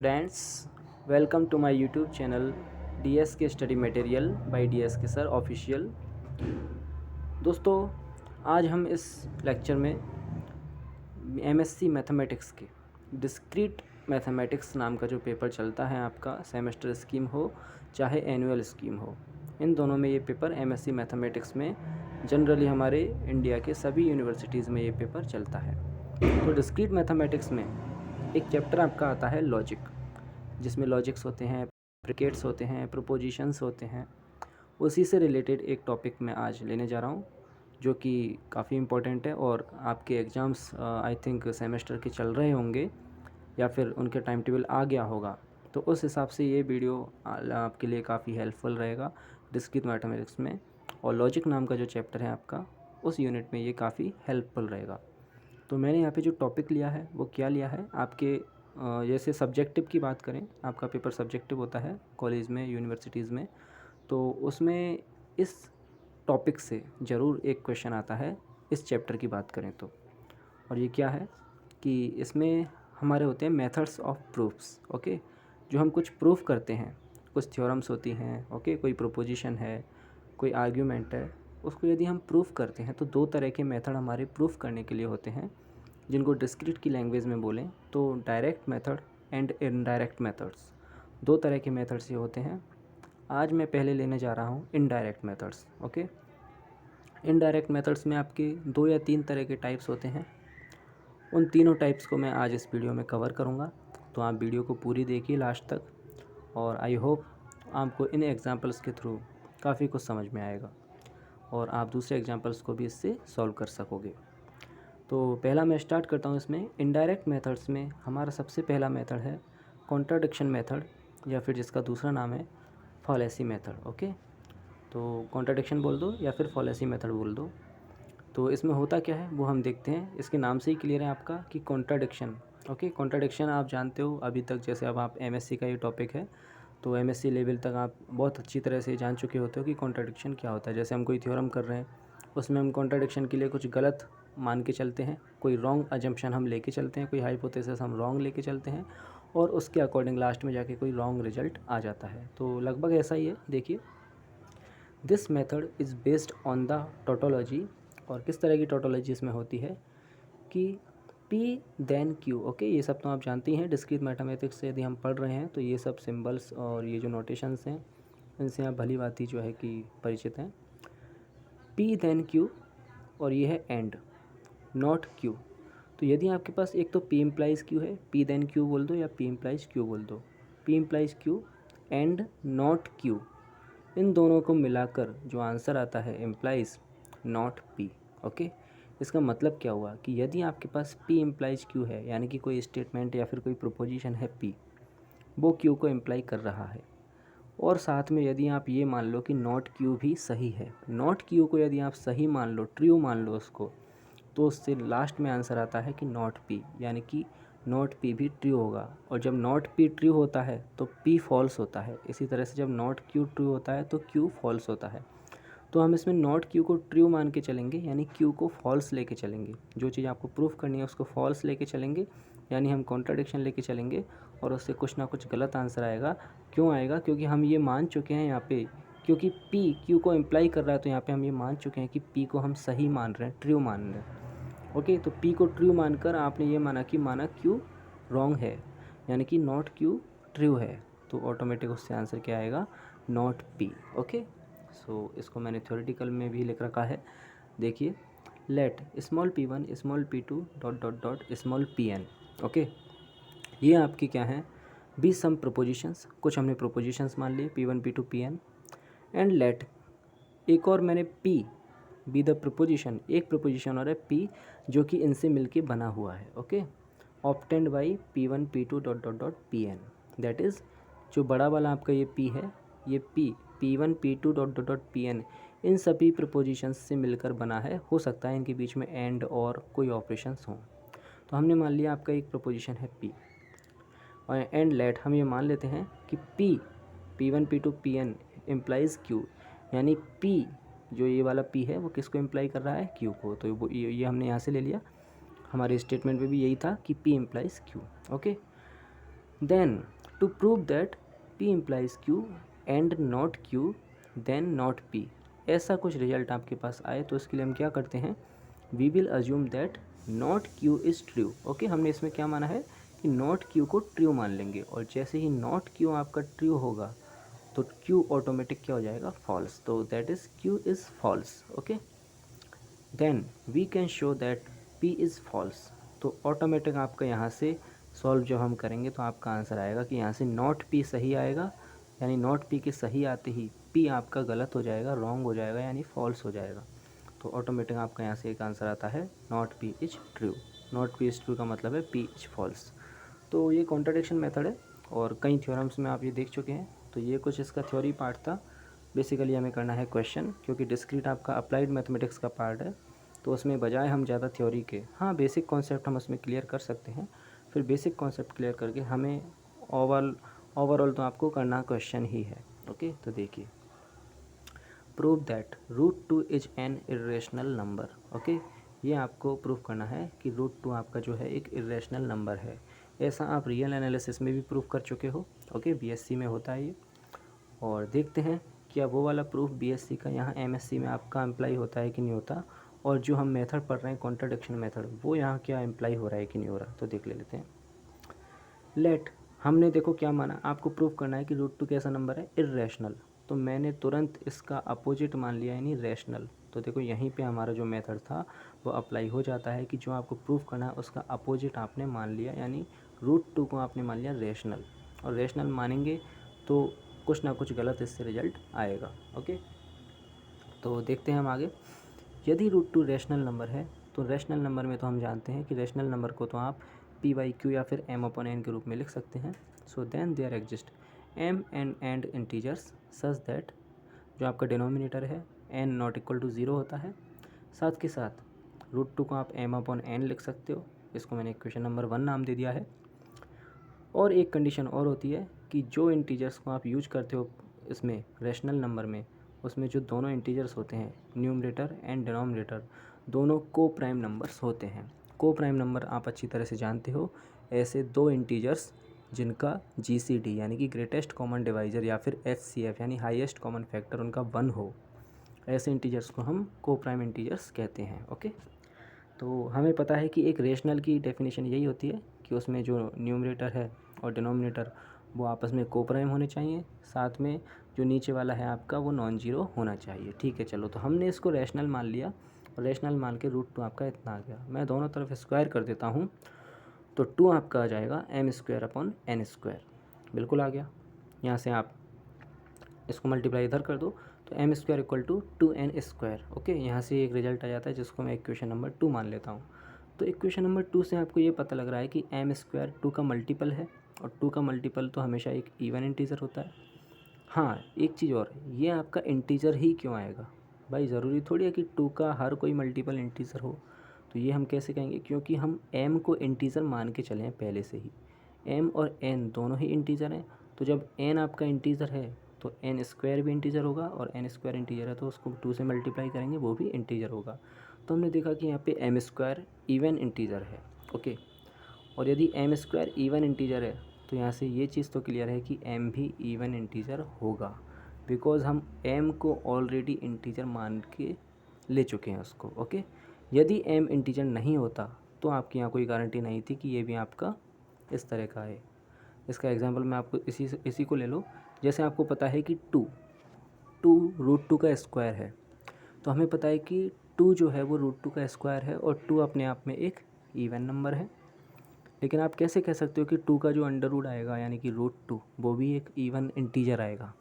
Friends, welcome to my YouTube channel DSK study material by DSK sir official. दोस्तों, आज हम इस lecture में MSc मैथमेटिक्स के डिस्क्रीट मैथमेटिक्स नाम का जो पेपर चलता है, आपका सेमेस्टर स्कीम हो चाहे एनुअल स्कीम हो, इन दोनों में ये पेपर MSc मैथमेटिक्स में जनरली हमारे इंडिया के सभी यूनिवर्सिटीज़ में ये पेपर चलता है। तो डिस्क्रीट मैथमेटिक्स में एक चैप्टर आपका आता है लॉजिक, जिसमें लॉजिक्स होते हैं, प्रिडिकेट्स होते हैं, प्रोपोजिशंस होते हैं। उसी से रिलेटेड एक टॉपिक मैं आज लेने जा रहा हूँ, जो कि काफ़ी इम्पोर्टेंट है और आपके एग्ज़ाम्स आई थिंक सेमेस्टर के चल रहे होंगे या फिर उनके टाइम टेबल आ गया होगा। तो उस हिसाब से ये वीडियो आपके लिए काफ़ी हेल्पफुल रहेगा डिस्क्रीट मैथमेटिक्स में। और लॉजिक नाम का जो चैप्टर है आपका, उस यूनिट में ये काफ़ी हेल्पफुल रहेगा। तो मैंने यहाँ पे जो टॉपिक लिया है वो क्या लिया है, आपके जैसे सब्जेक्टिव की बात करें, आपका पेपर सब्जेक्टिव होता है कॉलेज में, यूनिवर्सिटीज़ में, तो उसमें इस टॉपिक से ज़रूर एक क्वेश्चन आता है इस चैप्टर की बात करें तो। और ये क्या है कि इसमें हमारे होते हैं मेथड्स ऑफ प्रूफ्स। ओके, जो हम कुछ प्रूफ करते हैं, कुछ थ्योरम्स होती हैं, ओके, कोई प्रोपोजिशन है, कोई आर्ग्यूमेंट है, उसको यदि हम प्रूफ करते हैं तो दो तरह के मेथड हमारे प्रूफ करने के लिए होते हैं, जिनको डिस्क्रीट की लैंग्वेज में बोलें तो direct method and indirect methods. दो तरह के मेथड्स ये होते हैं। आज मैं पहले लेने जा रहा हूँ indirect methods. Okay, indirect methods में आपके 2 या 3 तरह के टाइप्स होते हैं। उन तीनों टाइप्स को मैं आज इस वीडियो में कवर करूँगा, तो आप वीडियो को पूरी देखिए लास्ट तक, और आई होप आपको इन एग्जांपल्स के थ्रू काफ़ी कुछ समझ में आएगा और आप दूसरे एग्जांपल्स को भी इससे सॉल्व कर सकोगे। तो पहला मैं स्टार्ट करता हूँ। इसमें इनडायरेक्ट मेथड्स में हमारा सबसे पहला मेथड है कॉन्ट्राडिक्शन मेथड, या फिर जिसका दूसरा नाम है फॉलेसी मेथड। ओके, तो कॉन्ट्राडिक्शन बोल दो या फिर फॉलेसी मेथड बोल दो। तो इसमें होता क्या है वो हम देखते हैं। इसके नाम से ही क्लियर है आपका कि कॉन्ट्राडिक्शन। ओके, कॉन्ट्राडिक्शन आप जानते हो अभी तक, जैसे अब आप MSc का ये टॉपिक है तो MSc लेवल तक आप बहुत अच्छी तरह से जान चुके होते हो कि कॉन्ट्राडिक्शन क्या होता है। जैसे हम कोई थ्योरम कर रहे हैं, उसमें हम कॉन्ट्राडिक्शन के लिए कुछ गलत मान के चलते हैं, कोई रॉन्ग अजम्पशन हम लेके चलते हैं, कोई हाइपोथेसिस हम रॉन्ग लेके चलते हैं, और उसके अकॉर्डिंग लास्ट में जाके कोई रॉन्ग रिजल्ट आ जाता है। तो लगभग ऐसा ही है। देखिए, this method is based on the tautology. और किस तरह की टोटोलॉजी इसमें होती है कि P देन Q। ओके, ये सब तो आप जानते ही हैं, डिस्क्रीट मैथमेटिक्स से यदि हम पढ़ रहे हैं तो ये सब सिंबल्स और ये जो नोटेशंस हैं, इनसे आप भली भांति जो है कि परिचित हैं। P देन Q, और ये है एंड, नॉट Q। तो यदि आपके पास एक तो P इम्प्लाइज Q है, P देन Q बोल दो या P इम्प्लाइज Q बोल दो। P implies Q and not Q, इन दोनों को मिलाकर जो आंसर आता है इम्प्लाइज नॉट P। ओके, इसका मतलब क्या हुआ कि यदि आपके पास P इम्प्लाइज Q है, यानी कि कोई स्टेटमेंट या फिर कोई प्रोपोजिशन है P, वो Q को इम्प्लाई कर रहा है, और साथ में यदि आप ये मान लो कि नॉट Q भी सही है, नॉट Q को यदि आप सही मान लो, ट्रू मान लो उसको, तो उससे लास्ट में आंसर आता है कि नॉट P, यानी कि नॉट P भी ट्रू होगा। और जब नॉट P ट्रू होता है तो P फॉल्स होता है। इसी तरह से जब नॉट Q ट्रू होता है तो Q फॉल्स होता है। तो हम इसमें नॉट Q को ट्रू मान के चलेंगे, यानी Q को फॉल्स लेके चलेंगे। जो चीज़ आपको प्रूफ करनी है उसको फॉल्स लेके चलेंगे, यानी हम कॉन्ट्राडिक्शन लेके चलेंगे, और उससे कुछ ना कुछ गलत आंसर आएगा। क्यों आएगा? क्योंकि हम ये मान चुके हैं यहाँ पे, क्योंकि P Q को इम्प्लाई कर रहा है, तो यहाँ पे हम ये मान चुके हैं कि P को हम सही मान रहे हैं, ट्रू मान रहे हैं। ओके, तो P को ट्रू मानकर आपने ये माना कि Q रॉन्ग है, यानी कि नॉट Q ट्रू है, तो ऑटोमेटिक उससे आंसर क्या आएगा? Not P। ओके, सो इसको मैंने थ्योरेटिकल में भी लिख रखा है। देखिए, late small p1 small p2 dot dot dot small pn। Okay, ये आपकी क्या है? बी सम प्रोपोजिशंस, कुछ हमने प्रोपोजिशंस मान लिए p1 p2 pn, and let, एक और मैंने p बी द प्रोपोजिशन, एक प्रोपोजिशन और है p जो कि इनसे मिलके बना हुआ है। Okay, obtained by p1 p2 dot dot dot pn, that is जो बड़ा वाला आपका ये p है, ये p1 p2 dot dot dot pn, इन सभी प्रोपोजिशंस से मिलकर बना है। हो सकता है इनके बीच में एंड और कोई ऑपरेशंस हों। तो हमने मान लिया आपका एक प्रोपोजिशन है p, और एंड लेट हम ये मान लेते हैं कि p1 p2 pn implies q, यानी p जो ये वाला p है वो किसको इम्प्लाई कर रहा है? q को। तो ये हमने यहाँ से ले लिया, हमारे स्टेटमेंट में भी यही था कि p implies q। Okay, then to prove that P implies Q and not Q then not P, ऐसा कुछ रिजल्ट आपके पास आए तो इसके लिए हम क्या करते हैं, we will assume that not Q is true. Okay, हमने इसमें क्या माना है कि नॉट Q को ट्रू मान लेंगे, और जैसे ही नॉट Q आपका ट्रू होगा तो Q ऑटोमेटिक क्या हो जाएगा, फॉल्स, तो that is Q is false. Okay, then we can show that P is false, तो ऑटोमेटिक आपका यहाँ से सॉल्व जब हम करेंगे तो आपका आंसर आएगा कि यहाँ से नॉट P सही आएगा, यानी नॉट P के सही आते ही P आपका गलत हो जाएगा, रॉन्ग हो जाएगा, यानी फॉल्स हो जाएगा। तो ऑटोमेटिक आपका यहाँ से एक आंसर आता है not P is true. Not P is true का मतलब है P इज फॉल्स। तो ये कॉन्ट्राडिक्शन मेथड है और कई थ्योरम्स में आप ये देख चुके हैं। तो ये कुछ इसका थ्योरी पार्ट था। बेसिकली हमें करना है क्वेश्चन, क्योंकि डिस्क्रीट आपका अप्लाइड मैथमेटिक्स का पार्ट है, तो उसमें बजाय हम ज़्यादा थ्योरी के, हाँ बेसिक कॉन्सेप्ट हम उसमें क्लियर कर सकते हैं, फिर बेसिक कॉन्सेप्ट क्लियर करके हमें ओवरऑल तो आपको करना क्वेश्चन ही है। ओके, तो देखिए, prove that √2 is an irrational number. Okay, ये आपको प्रूव करना है कि √2 आपका जो है एक इरेशनल नंबर है। ऐसा आप रियल एनालिसिस में भी प्रूव कर चुके हो। ओके, बीएससी में होता है ये। और देखते हैं क्या वो वाला प्रूफ बीएससी का यहाँ एमएससी में आपका अप्लाई होता है कि नहीं होता, और जो हम मेथड पढ़ रहे हैं कॉन्ट्राडिक्शन मेथड, वो यहाँ क्या अप्लाई हो रहा है कि नहीं हो रहा। तो देख लेते हैं। लेट, हमने देखो क्या माना, आपको प्रूव करना है कि √2 कैसा नंबर है, इर्रेशनल, तो मैंने तुरंत इसका अपोजिट मान लिया, यानी रैशनल। तो देखो यहीं पे हमारा जो मेथड था वो अप्लाई हो जाता है कि जो आपको प्रूव करना है उसका अपोजिट आपने मान लिया, यानी √2 को आपने मान लिया रैशनल, और रैशनल मानेंगे तो कुछ ना कुछ गलत इससे रिजल्ट आएगा। ओके, तो देखते हैं हम आगे। यदि √2 रैशनल नंबर है तो रैशनल नंबर में तो हम जानते हैं कि रैशनल नंबर को तो आप P/Q या फिर M/N के रूप में लिख सकते हैं। So then there exist M and integers such that, जो आपका डिनोमिनेटर है n नॉट इक्वल टू 0 होता है। साथ के साथ √2 को आप M/N लिख सकते हो, इसको मैंने इक्वेशन नंबर 1 नाम दे दिया है। और एक कंडीशन और होती है कि जो इंटीजर्स को आप यूज करते हो इसमें रैशनल नंबर में, उसमें जो दोनों इंटीजर्स होते हैं न्यूमरेटर एंड डिनोमिनेटर, दोनों को प्राइम नंबर्स होते हैं। को प्राइम नंबर आप अच्छी तरह से जानते हो, ऐसे दो इंटीजर्स जिनका GCD यानी कि ग्रेटेस्ट कॉमन डिवाइज़र या फिर HCF यानी हाईएस्ट कॉमन फैक्टर उनका 1 हो, ऐसे इंटीजर्स को हम को प्राइम इंटीजर्स कहते हैं। ओके, तो हमें पता है कि एक रेशनल की डेफिनेशन यही होती है कि उसमें जो न्यूमरेटर है और डिनोमिनेटर वो आपस में कोप्राइम होने चाहिए, साथ में जो नीचे वाला है आपका वो नॉन जीरो होना चाहिए। ठीक है, चलो, तो हमने इसको रैशनल मान लिया, और रैशनल मान के √2 आपका इतना आ गया। मैं दोनों तरफ स्क्वायर कर देता हूँ, तो 2 आपका आ जाएगा m²/n², बिल्कुल आ गया। यहाँ से आप इसको मल्टीप्लाई इधर कर दो तो m² equal to 2n²। Okay, यहाँ से एक रिजल्ट आ जाता है जिसको मैं इक्वेशन नंबर 2 मान लेता हूँ। तो इक्वेशन नंबर 2 से आपको ये पता लग रहा है कि m² 2 का मल्टीपल है, और 2 का मल्टीपल तो हमेशा एक इवन इंटीजर होता है। हाँ, एक चीज़ और, ये आपका इंटीजर ही क्यों आएगा भाई, ज़रूरी थोड़ी है कि 2 का हर कोई मल्टीपल इंटीजर हो। तो ये हम कैसे कहेंगे, क्योंकि हम m को इंटीजर मान के चले हैं पहले से ही, m और n दोनों ही इंटीजर हैं। तो जब n आपका इंटीजर है तो n² भी इंटीजर होगा, और n² इंटीजर है तो उसको 2 से मल्टीप्लाई करेंगे वो भी इंटीजर होगा। तो हमने देखा कि यहाँ पे m² इवन इंटीजर है। ओके, और यदि m² इवन इंटीजर है तो यहाँ से ये चीज़ तो क्लियर है कि m भी इवन इंटीजर होगा, बिकॉज़ हम m को ऑलरेडी इंटीजर मान के ले चुके हैं उसको। ओके, यदि m इंटीजर नहीं होता तो आपकी यहाँ कोई गारंटी नहीं थी कि ये भी आपका इस तरह का है। इसका एग्जांपल मैं आपको इसी को ले लो। जैसे आपको पता है कि 2 √2 का स्क्वायर है, तो हमें पता है कि 2 जो है वो √2 का स्क्वायर है, और 2 अपने आप में एक इवन नंबर है। लेकिन आप कैसे कह सकते हो कि 2 का जो अंडर रूट आएगा यानी कि √2 वो भी एक इवन इंटीजर आएगा,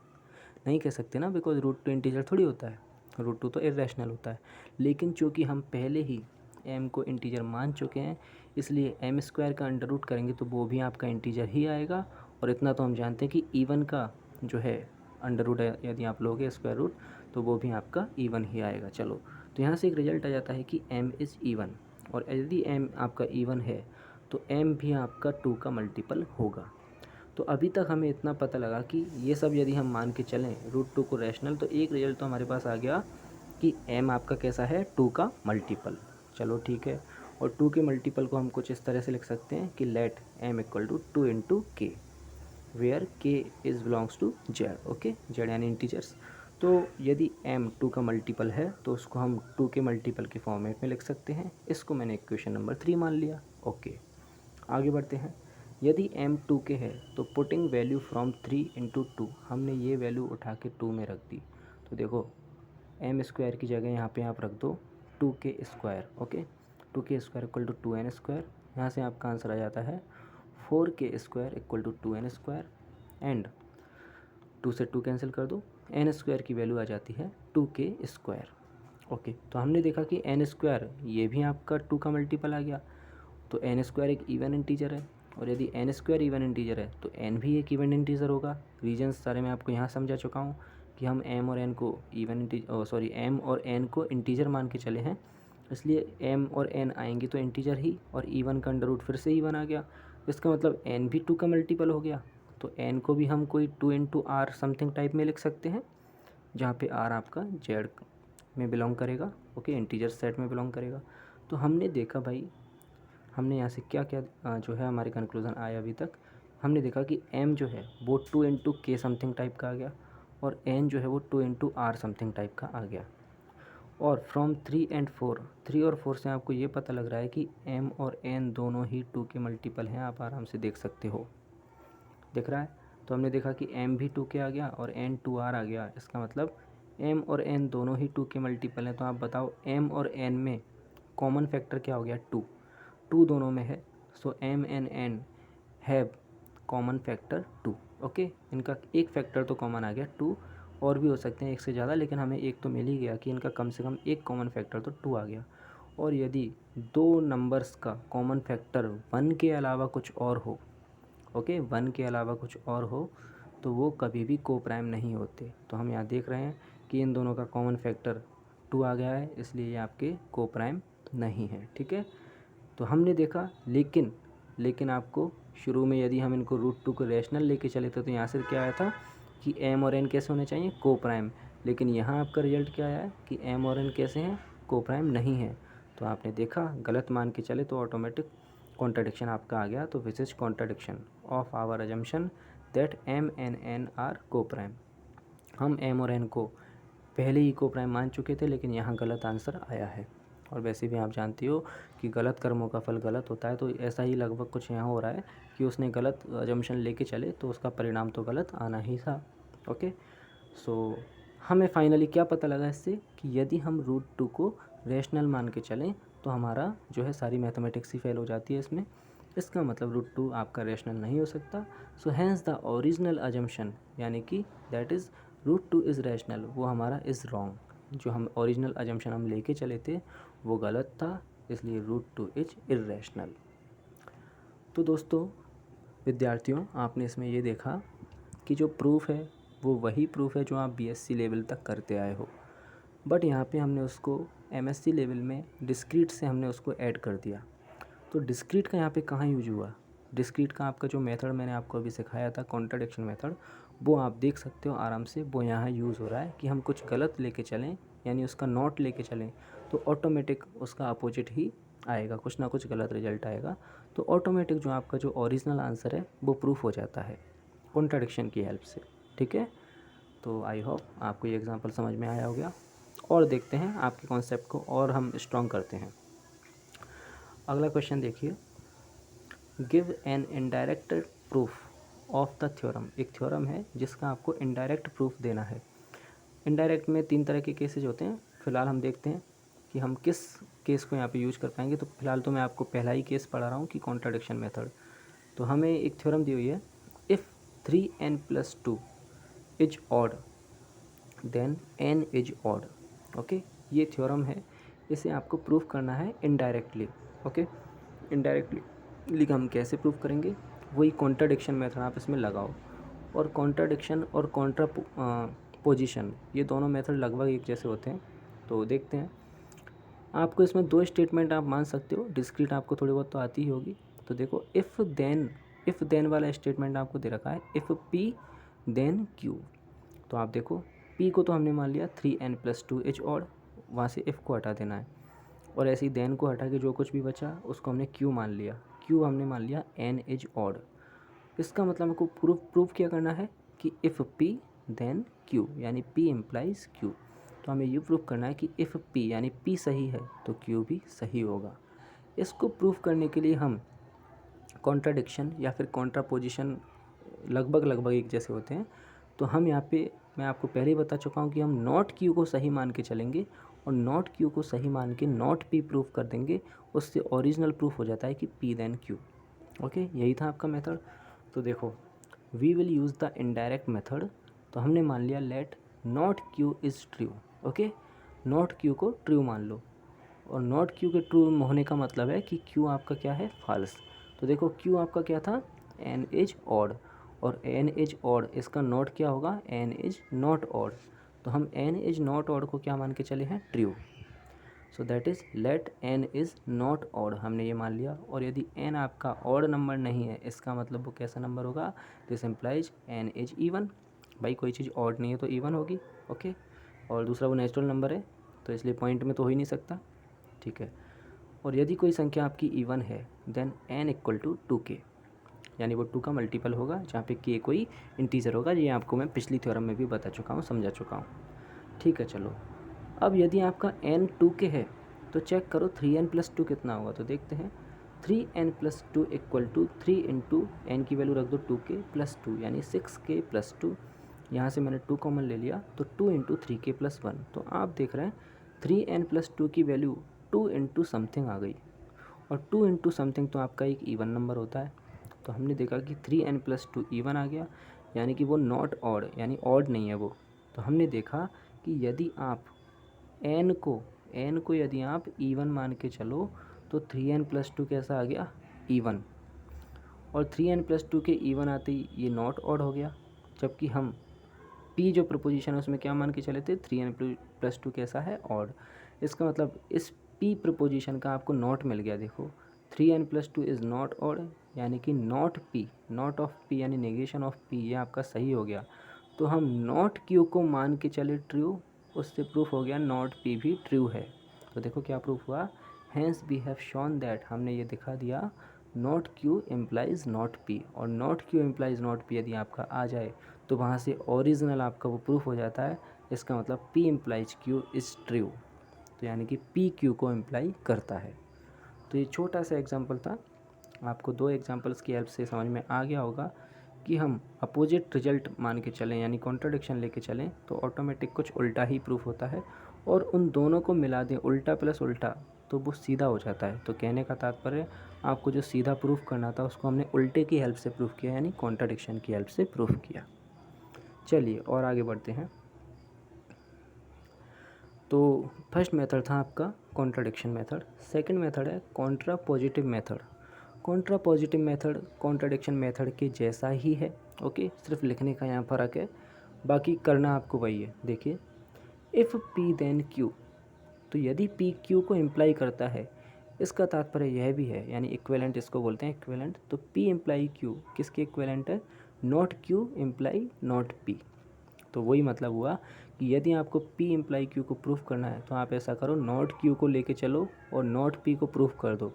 नहीं कह सकते ना, बिकॉज √2 इंटीजर थोड़ी होता है, √2 तो इरेशनल होता है। लेकिन चूँकि हम पहले ही m को इंटीजर मान चुके हैं, इसलिए m² का अंडर रूट करेंगे तो वो भी आपका इंटीजर ही आएगा। और इतना तो हम जानते हैं कि इवन का जो है अंडर रूट यदि आप लोगे स्क्वायर रूट तो वो भी आपका इवन ही आएगा। चलो, तो यहाँ से एक रिजल्ट आ जाता है कि m इज़ इवन, और यदि m आपका इवन है तो m भी आपका 2 का मल्टीपल होगा। तो अभी तक हमें इतना पता लगा कि ये सब यदि हम मान के चलें √2 को रैशनल, तो एक रिजल्ट तो हमारे पास आ गया कि m आपका कैसा है, 2 का मल्टीपल। चलो ठीक है, और 2 के मल्टीपल को हम कुछ इस तरह से लिख सकते हैं कि let m equal to 2 × k। Where K is belongs to Z, okay, Z यानी इंटीजर्स। तो यदि m 2 का मल्टीपल है तो उसको हम 2 के मल्टीपल के फॉर्मेट में लिख सकते हैं। इसको मैंने इक्वेशन नंबर 3 मान लिया, ओके। आगे बढ़ते हैं। यदि m 2 के है तो पुटिंग वैल्यू फ्रॉम 3 इंटू 2, हमने ये वैल्यू उठा के 2 में रख दी। तो देखो m स्क्वायर की जगह यहाँ पे आप रख दो 2 के स्क्वायर, ओके। 2 के square equal to 2n square, यहाँ से आपका आंसर आ जाता है 4 के square equal to 2n square, and 2 से 2 कैंसिल कर दो, n स्क्वायर की वैल्यू आ जाती है 2 के स्क्वायर, ओके। तो हमने देखा कि n स्क्वायर ये भी आपका 2 का मल्टीपल आ गया, तो n स्क्वायर एक इवन इंटीजर है, और यदि n स्क्वायर इवन इंटीजर है तो n भी एक इवन इंटीजर होगा। रीजन्स सारे मैं आपको यहाँ समझा चुका हूँ कि हम m और n को m और n को इंटीजर मान के चले हैं, इसलिए m और n आएंगे तो इंटीजर ही, और इवन का अंडर रूट फिर से इवन आ गया, इसका मतलब n भी 2 का मल्टीपल हो गया। तो n को भी हम कोई 2 इंटू आर समथिंग टाइप में लिख सकते हैं, जहाँ पे r आपका z में बिलोंग करेगा, ओके, इंटीजर सेट में बिलोंग करेगा। तो हमने देखा भाई, हमने यहाँ से क्या क्या जो है हमारे कंक्लूज़न आया अभी तक। हमने देखा कि m जो है वो 2 इंटू के समथिंग टाइप का आ गया, और n जो है वो 2 इंटू आर समथिंग टाइप का आ गया। और फ्रॉम 3 एंड 4, 3 और 4 से आपको ये पता लग रहा है कि m और n दोनों ही 2 के मल्टीपल हैं, आप आराम से देख सकते हो, दिख रहा है। तो हमने देखा कि m भी 2 के आ गया और n 2r आ गया, इसका मतलब m और n दोनों ही 2 के मल्टीपल हैं। तो आप बताओ m और n में कॉमन फैक्टर क्या हो गया, 2, 2 दोनों में है, सो m and n have common factor 2, okay. इनका एक फैक्टर तो कॉमन आ गया 2, और भी हो सकते हैं एक से ज़्यादा, लेकिन हमें एक तो मिल ही गया कि इनका कम से कम एक कॉमन फैक्टर तो 2 आ गया। और यदि दो नंबर्स का कॉमन फैक्टर 1 के अलावा कुछ और हो, ओके, 1 के अलावा कुछ और हो, तो वो कभी भी को प्राइम नहीं होते। तो हम यहाँ देख रहे हैं कि इन दोनों का कॉमन फैक्टर 2 आ गया है, इसलिए ये आपके को प्राइम नहीं है, ठीक है। तो हमने देखा, लेकिन आपको शुरू में यदि हम इनको √2 को रैशनल लेके चले थे तो यहाँ से क्या आया था कि m और n कैसे होने चाहिए, को प्राइम। लेकिन यहाँ आपका रिजल्ट क्या आया है कि m और n कैसे हैं, को प्राइम नहीं है। तो आपने देखा गलत मान के चले तो ऑटोमेटिक कॉन्ट्राडिक्शन आपका आ गया। तो which is contradiction of our assumption that m and n are coprime. हम m और n को पहले ही को प्राइम मान चुके थे, लेकिन यहाँ गलत आंसर आया है। और वैसे भी आप जानती हो कि गलत कर्मों का फल गलत होता है, तो ऐसा ही लगभग कुछ यहाँ हो रहा है कि उसने गलत अजम्पशन लेके चले तो उसका परिणाम तो गलत आना ही था, ओके। सो हमें फाइनली क्या पता लगा इससे कि यदि हम √2 को रैशनल मान के चलें तो हमारा जो है सारी मैथमेटिक्स ही फेल हो जाती है इसमें। इसका मतलब √2 आपका रैशनल नहीं हो सकता। So hence the original assumption, यानी कि दैट इज़ √2 इज़ रैशनल, वो हमारा इज़ रॉन्ग। जो हम ओरिजिनल अजम्पशन हम लेके चले थे वो गलत था, इसलिए √2 इज इर्रेशनल। तो दोस्तों विद्यार्थियों, आपने इसमें ये देखा कि जो प्रूफ है वो वही प्रूफ है जो आप बीएससी लेवल तक करते आए हो, बट यहाँ पे हमने उसको एमएससी लेवल में डिस्क्रीट से हमने उसको ऐड कर दिया। तो डिस्क्रीट का यहाँ पे कहाँ यूज हुआ, डिस्क्रीट का आपका जो मेथड मैंने आपको अभी सिखाया था कॉन्ट्राडिक्शन मेथड, वो आप देख सकते हो आराम से, वो यहाँ यूज़ हो रहा है कि हम कुछ गलत लेके चलें, यानी उसका नॉट लेके चलें तो ऑटोमेटिक उसका अपोजिट ही आएगा, कुछ ना कुछ गलत रिजल्ट आएगा। तो ऑटोमेटिक जो आपका जो ओरिजिनल आंसर है वो प्रूफ हो जाता है कॉन्ट्राडिक्शन की हेल्प से, ठीक है। तो आई होप आपको ये एग्जांपल समझ में आया होगा। और देखते हैं आपके कॉन्सेप्ट को और हम स्ट्रॉन्ग करते हैं। अगला क्वेश्चन देखिए, give an indirect proof of the theorem. एक थ्योरम है जिसका आपको इनडायरेक्ट प्रूफ देना है। इनडायरेक्ट में 3 तरह के केसेज होते हैं। फ़िलहाल हम देखते हैं कि हम किस केस को यहाँ पे यूज कर पाएंगे। तो फिलहाल तो मैं आपको पहला ही केस पढ़ा रहा हूँ कि कॉन्ट्राडिक्शन मेथड। तो हमें एक थ्योरम दी हुई है, if 3n+2 is odd then n is odd, okay. ये थ्योरम है, इसे आपको प्रूफ करना है इनडायरेक्टली, ओके। इनडायरेक्टली हम कैसे प्रूफ करेंगे, वही कॉन्ट्राडिक्शन मेथड आप इसमें लगाओ। और कॉन्ट्राडिक्शन और कॉन्ट्रा पोजिशन ये दोनों मेथड लगभग एक जैसे होते हैं। तो देखते हैं, आपको इसमें 2 स्टेटमेंट आप मान सकते हो, डिस्क्रीट आपको थोड़ी बहुत तो आती ही होगी। तो देखो इफ़ देन वाला स्टेटमेंट आपको दे रखा है, इफ़ p देन q। तो आप देखो p को तो हमने मान लिया 3n+2 इज ऑड, वहाँ से if को हटा देना है, और ऐसे ही देन को हटा के जो कुछ भी बचा उसको हमने q मान लिया, q हमने मान लिया n इज ऑड। इसका मतलब हमको प्रूफ क्या करना है कि इफ़ P देन Q, यानी P इम्प्लाइज Q। तो हमें ये प्रूफ करना है कि इफ़ P यानी P सही है तो Q भी सही होगा। इसको प्रूफ करने के लिए हम कॉन्ट्राडिक्शन या फिर कॉन्ट्रापोजिशन लगभग एक जैसे होते हैं। तो हम यहाँ पे, मैं आपको पहले ही बता चुका हूँ कि हम नॉट Q को सही मान के चलेंगे और नॉट Q को सही मान के नॉट P प्रूफ कर देंगे। उससे ओरिजिनल प्रूफ हो जाता है कि P देन Q। ओके, यही था आपका मेथड। तो देखो, we will use the indirect method. तो हमने मान लिया let not Q is true. Okay, not Q को ट्रू मान लो, और नॉट Q के ट्रू होने का मतलब है कि Q आपका क्या है, फॉल्स। तो देखो Q आपका क्या था, n इज ऑड, और n इज ऑड, इसका नॉट क्या होगा, n इज नॉट ऑड। तो हम n इज नॉट ऑड को क्या मान के चले हैं, true. So that is let n is not odd, हमने ये मान लिया। और यदि n आपका ऑड नंबर नहीं है, इसका मतलब वो कैसा नंबर होगा, this implies n is even. भाई कोई चीज़ ऑड नहीं है तो इवन होगी। ओके, और दूसरा वो नेचुरल नंबर है तो इसलिए पॉइंट में तो हो ही नहीं सकता, ठीक है। और यदि कोई संख्या आपकी इवन है then n equal to 2k, यानी वो 2 का मल्टीपल होगा, जहाँ पे k कोई इंटीजर होगा। ये आपको मैं पिछली थ्योरम में भी बता चुका हूँ, समझा चुका हूँ, ठीक है। चलो, अब यदि आपका n 2k है तो चेक करो 3n प्लस 2 कितना होगा। तो देखते हैं, 3n plus 2 equal to 3 into n की वैल्यू रख दो 2k प्लस 2, यानी 6k प्लस 2। यहाँ से मैंने 2 कॉमन ले लिया तो 2 इंटू 3k प्लस 1। तो आप देख रहे हैं 3n प्लस 2 की वैल्यू 2 इंटू समथिंग आ गई, और 2 इंटू समथिंग तो आपका एक इवन नंबर होता है। तो हमने देखा कि 3n प्लस 2 इवन आ गया, यानी कि वो नॉट ऑड, यानी ऑड नहीं है वो। तो हमने देखा कि यदि आप n को यदि आप इवन मान के चलो तो 3n प्लस 2 कैसा आ गया, इवन। और 3n प्लस 2 के इवन आते ही ये नॉट ऑड हो गया, जबकि हम p जो प्रपोजिशन है उसमें क्या मान के चले थे, 3n प्लस 2 कैसा है, ऑड। इसका मतलब इस p प्रपोजिशन का आपको नॉट मिल गया। देखो 3n plus 2 is not odd, यानी कि not p, not of p यानी नेगेशन ऑफ p, ये आपका सही हो गया। तो हम नॉट q को मान के चले ट्रू, उससे प्रूफ हो गया नॉट p भी ट्रू है। तो देखो क्या प्रूफ हुआ, hence we have shown that, हमने ये दिखा दिया not q implies not p। और not q implies not p यदि आपका आ जाए तो वहाँ से ओरिजिनल आपका वो प्रूफ हो जाता है। इसका मतलब p implies q is true, तो यानी कि p q को इम्प्लाई करता है। तो ये छोटा सा एग्जांपल था, आपको 2 एग्जांपल्स की हेल्प से समझ में आ गया होगा कि हम अपोजिट रिजल्ट मान के चलें, यानी कॉन्ट्रडिक्शन लेके चलें तो ऑटोमेटिक कुछ उल्टा ही प्रूफ होता है, और उन दोनों को मिला दें, उल्टा प्लस उल्टा, तो वो सीधा हो जाता है। तो कहने का तात्पर्य, आपको जो सीधा प्रूफ करना था उसको हमने उल्टे की हेल्प से प्रूफ किया, यानी कॉन्ट्रडिक्शन की हेल्प से प्रूफ किया। चलिए और आगे बढ़ते हैं। तो फर्स्ट मेथड था आपका कॉन्ट्रडिक्शन मेथड। सेकंड मेथड है Contra positive method. Contra positive method contradiction method के जैसा ही है, ओके, सिर्फ लिखने का यहाँ फ़र्क है, बाकी करना आपको वही है। देखिए, इफ़ p देन q, तो यदि p q को इम्प्लाई करता है, इसका तात्पर्य यह भी है, यानी इक्विवेलेंट इसको बोलते हैं, इक्विवेलेंट। तो p इम्प्लाई q किसके इक्विवेलेंट है, not q imply not p। तो वही मतलब हुआ कि यदि आपको p इम्प्लाई q को प्रूफ करना है तो आप ऐसा करो, नॉट q को लेके चलो और नॉट p को प्रूफ कर दो।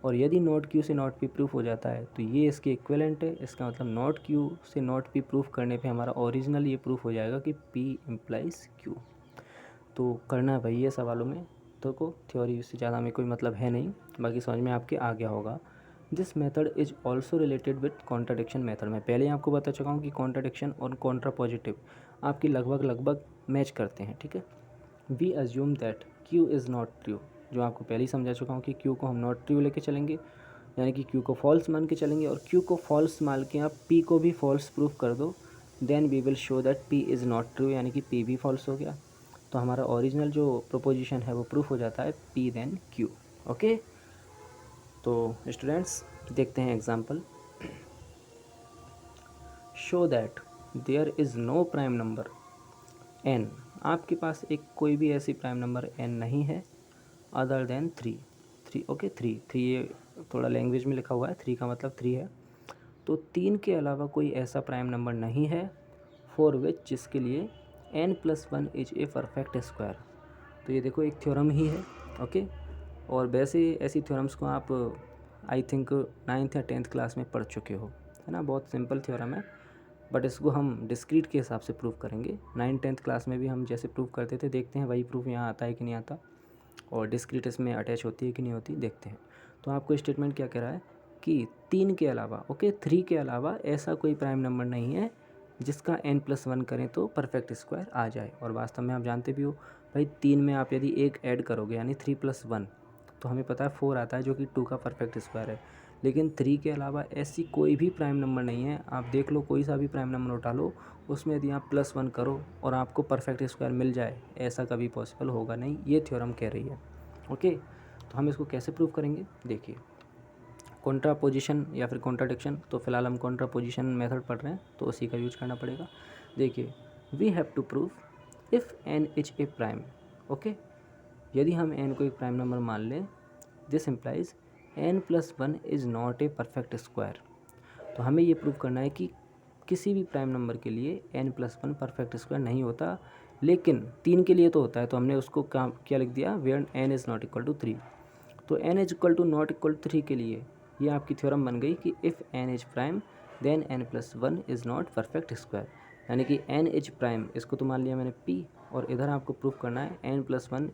और यदि नॉट q से नॉट p प्रूफ हो जाता है तो ये इसके इक्विवेलेंट है। इसका मतलब नॉट q से नॉट p प्रूफ करने पे हमारा ओरिजिनल ये प्रूफ हो जाएगा कि p इम्प्लाइज q। तो करना वही है सवालों में, तो को थ्योरी से ज़्यादा में कोई मतलब है नहीं, बाकी समझ में आपके आ गया होगा। This method is also related with contradiction method. मैं पहले ही आपको बता चुका हूँ कि कॉन्ट्रडिक्शन और कॉन्ट्रा पॉजिटिव आपकी लगभग मैच करते हैं, ठीक है। We assume that q is not true, जो आपको पहले ही समझा चुका हूँ कि q को हम नॉट ट्रू लेके चलेंगे, यानी कि q को फॉल्स मान के चलेंगे, और q को फॉल्स मान के आप p को भी फॉल्स प्रूफ कर दो, then we will show that p is not true, यानी कि p भी फॉल्स हो गया। तो हमारा ओरिजिनल जो प्रोपोजिशन है वो प्रूफ हो जाता है p देन q। ओके, तो स्टूडेंट्स देखते हैं example. Show that there is no prime number n, आपके पास एक कोई भी ऐसी प्राइम नंबर n नहीं है अदर देन 3। ओके, 3 ये थोड़ा लैंग्वेज में लिखा हुआ है, 3 का मतलब 3 है। तो 3 के अलावा कोई ऐसा प्राइम नंबर नहीं है फॉर विच, जिसके लिए n+1 is a perfect square. तो ये देखो एक थ्योरम ही है, ओके। और वैसे ऐसी थ्योरम्स को आप आई थिंक 9th या 10th क्लास में पढ़ चुके हो। है ना, बहुत सिंपल थ्योरम है, बट इसको हम डिस्क्रीट के हिसाब से प्रूव करेंगे। 9th-10th क्लास में भी हम जैसे प्रूव करते थे, देखते हैं वही प्रूफ यहाँ आता है कि नहीं आता, और डिस्क्रीट इसमें अटैच होती है कि नहीं होती, देखते हैं। तो आपको स्टेटमेंट क्या कह रहा है कि 3 के अलावा, ओके, 3 के अलावा ऐसा कोई प्राइम नंबर नहीं है जिसका n+1 करें तो परफेक्ट स्क्वायर आ जाए। और वास्तव में आप जानते भी हो भाई, 3 में आप यदि एक ऐड करोगे यानी 3+1, तो हमें पता है 4 आता है, जो कि 2 का परफेक्ट स्क्वायर है। लेकिन 3 के अलावा ऐसी कोई भी प्राइम नंबर नहीं है। आप देख लो, कोई सा भी प्राइम नंबर उठा लो, उसमें यदि आप +1 करो और आपको परफेक्ट स्क्वायर मिल जाए, ऐसा कभी पॉसिबल होगा नहीं, ये थ्योरम कह रही है। ओके, तो हम इसको कैसे प्रूव करेंगे, देखिए, कॉन्ट्रापोजिशन या फिर कॉन्ट्राडिक्शन, तो फिलहाल हम कॉन्ट्रापोजिशन मेथड पढ़ रहे हैं तो उसी का यूज करना पड़ेगा। देखिए, we have to prove if n is a prime, okay, यदि हम n को एक प्राइम नंबर मान लें, this implies n+1 is not a perfect square. तो हमें ये प्रूव करना है कि किसी भी प्राइम नंबर के लिए n+1 परफेक्ट स्क्वायर नहीं होता, लेकिन 3 के लिए तो होता है। तो हमने उसको क्या लिख दिया, where n is not equal to 3। तो n is equal to not equal to 3 के लिए ये आपकी थ्योरम बन गई कि if n is prime then n+1 is not perfect square, यानी कि n इज प्राइम, इसको तो मान लिया मैंने p, और इधर आपको प्रूफ करना है n+1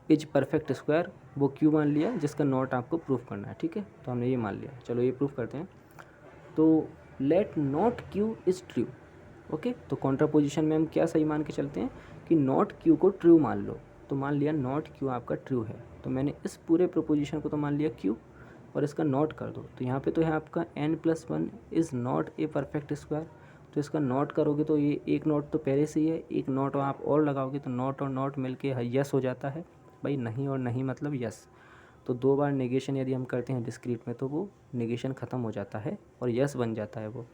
इज परफेक्ट स्क्वायर, वो q मान लिया जिसका नॉट आपको प्रूफ करना है। ठीक है, तो हमने ये मान लिया, चलो ये प्रूफ करते हैं। तो late not q is true, okay, तो कॉन्ट्रापोजिशन में हम क्या सही मान के चलते हैं कि नॉट q को ट्रू मान लो। तो मान लिया नॉट q आपका ट्रू है, तो मैंने इस पूरे प्रोपोजिशन को तो मान लिया q, और इसका नॉट कर दो। तो यहाँ पे तो है आपका n+1 is not a perfect square, तो इसका नॉट करोगे तो ये एक नॉट तो पहले से ही है, एक नॉट आप और लगाओगे तो नॉट और नॉट मिलके यस हो जाता है भाई, नहीं और नहीं मतलब यस। तो 2 बार नेगेशन यदि हम करते हैं डिस्क्रीट में तो वो नेगेशन ख़त्म हो जाता है और यस बन जाता है वो।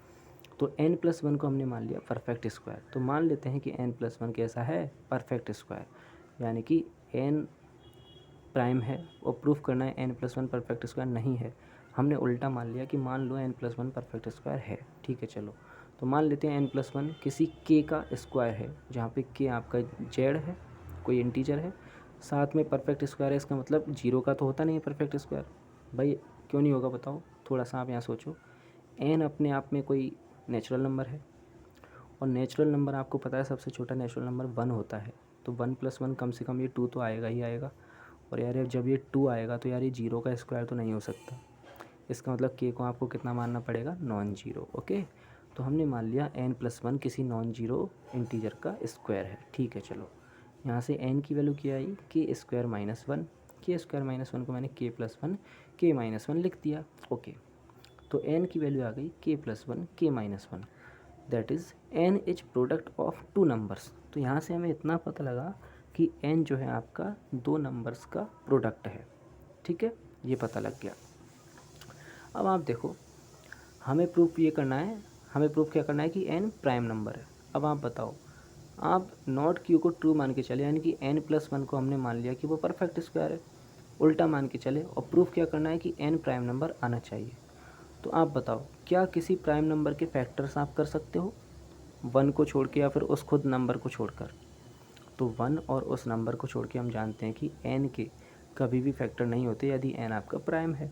तो n+1 को हमने मान लिया परफेक्ट स्क्वायर, तो मान लेते हैं कि n+1 कैसा है, परफेक्ट स्क्वायर, यानी कि n प्राइम है और प्रूफ करना है n+1 परफेक्ट स्क्वायर नहीं है। हमने उल्टा मान लिया कि मान लो n+1 परफेक्ट स्क्वायर है। ठीक है, चलो तो मान लेते हैं n+1 किसी k का स्क्वायर है, जहाँ पे k आपका z है, कोई इंटीजर है, साथ में परफेक्ट स्क्वायर है। इसका मतलब 0 का तो होता नहीं है परफेक्ट स्क्वायर, भाई क्यों नहीं होगा बताओ, थोड़ा सा आप यहाँ सोचो। n अपने आप में कोई नेचुरल नंबर है, और नेचुरल नंबर आपको पता है सबसे छोटा नेचुरल नंबर 1 होता है, तो 1+1 कम से कम ये 2 तो आएगा ही आएगा। और यार जब ये 2 आएगा तो यार ये 0 का स्क्वायर तो नहीं हो सकता, इसका मतलब k को आपको कितना मानना पड़ेगा, नॉन जीरो। ओके, तो हमने मान लिया n+1 किसी नॉन जीरो इंटीजर का स्क्वायर है। ठीक है, चलो यहाँ से n की वैल्यू क्या आई, k² - 1, k² - 1 को मैंने k+1 लिख दिया। ओके, तो n की वैल्यू आ गई k+1 k-1, that is n is product of 2 numbers. तो यहाँ से हमें इतना पता लगा कि n जो है आपका 2 नंबर्स का प्रोडक्ट है। ठीक है, ये पता लग गया। अब आप देखो, हमें प्रूफ ये करना है, हमें प्रूफ क्या करना है कि n प्राइम नंबर है। अब आप बताओ, आप नॉट q को ट्रू मान के चले, यानी कि n+1 को हमने मान लिया कि वो परफेक्ट स्क्वायर है, उल्टा मान के चले, और प्रूफ क्या करना है कि n प्राइम नंबर आना चाहिए। तो आप बताओ, क्या किसी प्राइम नंबर के फैक्टर्स आप कर सकते हो 1 को छोड़ के, या फिर उस खुद नंबर को छोड़कर? तो 1 और उस नंबर को छोड़ के हम जानते हैं कि n के कभी भी फैक्टर नहीं होते यदि n आपका प्राइम है।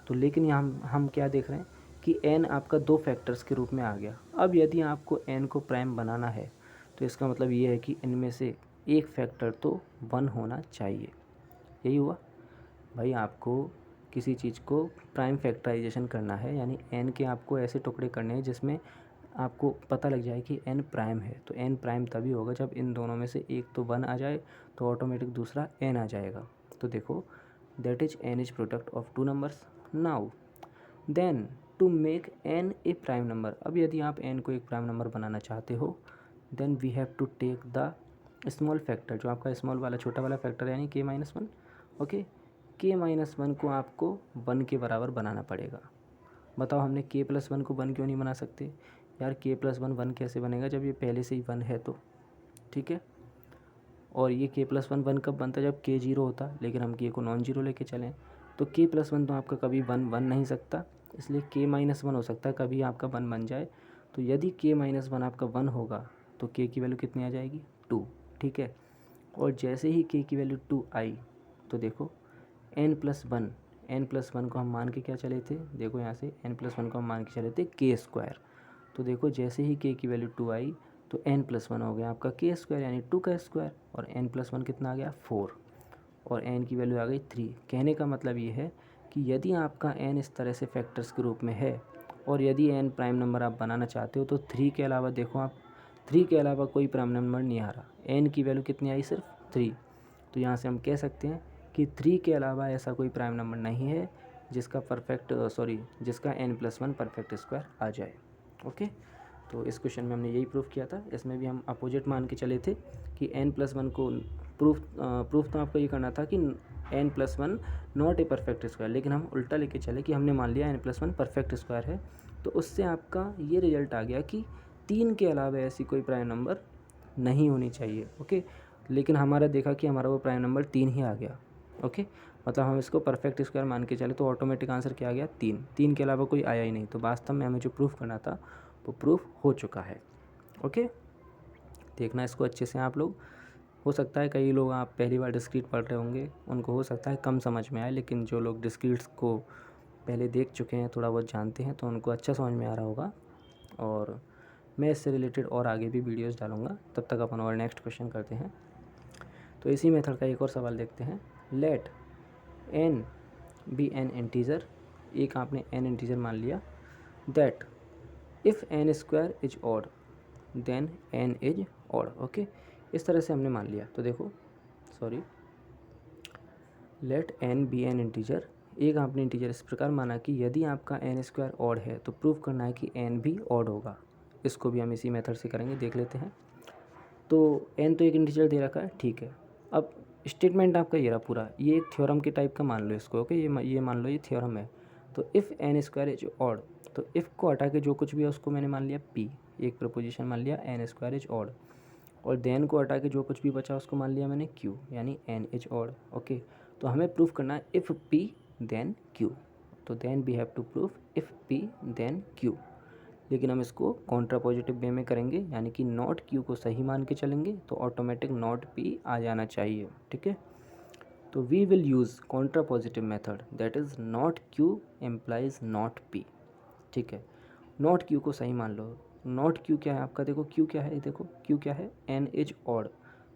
तो लेकिन यहाँ हम क्या देख रहे हैं कि n आपका 2 फैक्टर्स के रूप में आ गया। अब यदि आपको n को प्राइम बनाना है तो इसका मतलब ये है कि इनमें से एक फैक्टर तो 1 होना चाहिए। यही हुआ भाई, आपको किसी चीज़ को प्राइम फैक्टराइजेशन करना है, यानी n के आपको ऐसे टुकड़े करने हैं जिसमें आपको पता लग जाए कि n प्राइम है। तो n प्राइम तभी होगा जब इन दोनों में से एक तो 1 आ जाए, तो ऑटोमेटिक दूसरा n आ जाएगा। तो देखो, that is n is product of 2 numbers. Now then to make n a prime number, अब यदि आप n को एक प्राइम नंबर बनाना चाहते हो, then we have to take the small factor, जो आपका स्मॉल वाला छोटा वाला फैक्टर है, यानी k-1। ओके, k-1 को आपको 1 के बराबर बनाना पड़ेगा। बताओ, हमने k+1 को 1 क्यों नहीं बना सकते? यार k+1 1 कैसे बनेगा जब ये पहले से ही 1 है तो? ठीक है, और ये k+1 1 कब बनता है, जब k 0 होता, लेकिन हम k को नॉन जीरो लेके चलें, तो k+1 तो आपका कभी 1 बन नहीं सकता, इसलिए k-1 हो सकता है कभी आपका 1 बन जाए। तो यदि k-1 आपका 1 होगा तो k की वैल्यू कितनी आ जाएगी, 2। ठीक है, और जैसे ही k की वैल्यू 2 आई तो देखो n+1 n+1 को हम मान के क्या चले थे, देखो यहाँ से n+1 को हम मान के चले थे k²। तो देखो जैसे ही k की वैल्यू 2 आई तो n+1 हो गया आपका k² यानी 2 का स्क्वायर, और n+1 कितना आ गया 4, और n की वैल्यू आ गई 3। कहने का मतलब ये है कि यदि आपका n इस तरह से फैक्टर्स के रूप में है और यदि n प्राइम नंबर आप बनाना चाहते हो तो 3 के अलावा देखो आप 3 के अलावा कोई प्राइम नंबर नहीं आ रहा, n की वैल्यू कितनी आई सिर्फ 3। तो यहाँ से हम कह सकते हैं कि 3 के अलावा ऐसा कोई प्राइम नंबर नहीं है जिसका जिसका n+1 परफेक्ट स्क्वायर आ जाए। ओके, तो इस क्वेश्चन में हमने यही प्रूफ किया था। इसमें भी हम अपोजिट मान के चले थे कि n+1 को प्रूफ तो आपको ये करना था कि n+1 not a perfect square, लेकिन हम उल्टा लेके चले कि हमने मान लिया n+1 परफेक्ट स्क्वायर है, तो उससे आपका ये रिजल्ट आ गया कि 3 के अलावा ऐसी कोई प्राइम नंबर नहीं होनी चाहिए। ओके, लेकिन हमारा देखा कि हमारा वो प्राइम नंबर 3 ही आ गया। ओके, मतलब हम इसको परफेक्ट स्क्वायर मान के चले तो ऑटोमेटिक आंसर क्या आ गया 3 के अलावा कोई आया ही नहीं। तो वास्तव में हमें जो प्रूफ करना था वो प्रूफ हो चुका है। ओके, देखना इसको अच्छे से आप लोग। हो सकता है कई लोग आप पहली बार डिस्क्रीट पढ़ रहे होंगे, उनको हो सकता है कम समझ में आए, लेकिन जो लोग डिस्क्रीट्स को पहले देख चुके हैं, थोड़ा बहुत जानते हैं, तो उनको अच्छा समझ में आ रहा होगा। और मैं इससे रिलेटेड और आगे भी वीडियोस डालूंगा। तब तक अपन और नेक्स्ट क्वेश्चन करते हैं। तो इसी मेथड का एक और सवाल देखते हैं। Let n be an integer, एक आपने n इंटीजर मान लिया, that if n² is odd then n is odd. Okay, इस तरह से हमने मान लिया। तो देखो let n be an integer, एक आपने इंटीजर इस प्रकार माना कि यदि आपका n² ऑड है तो प्रूव करना है कि n भी ऑड होगा। इसको भी हम इसी मेथड से करेंगे, देख लेते हैं। तो n तो एक इंटीजर दे रखा है, ठीक है। अब स्टेटमेंट आपका ये रहा पूरा, ये एक थ्योरम के टाइप का मान लो इसको। ओके, ये मान लो ये थ्योरम है। तो इफ़ n² इज ऑड, तो इफ़ को हटा के जो कुछ भी है उसको मैंने मान लिया p, एक प्रपोजिशन मान लिया n² इज ऑड, और देन को हटा के जो कुछ भी बचा उसको मान लिया मैंने q, यानी n इज ऑड। ओके, तो हमें प्रूफ करना है इफ़ p देन q। तो then we have to proof if p then q, लेकिन हम इसको कॉन्ट्रा पॉजिटिव वे में करेंगे, यानी कि नॉट q को सही मान के चलेंगे तो ऑटोमेटिक नॉट p आ जाना चाहिए। ठीक है, तो we will use contrapositive method, that is not q implies not p। ठीक है, नॉट q को सही मान लो। नॉट q क्या है आपका, देखो q क्या है, देखो q क्या है, n इज ऑड।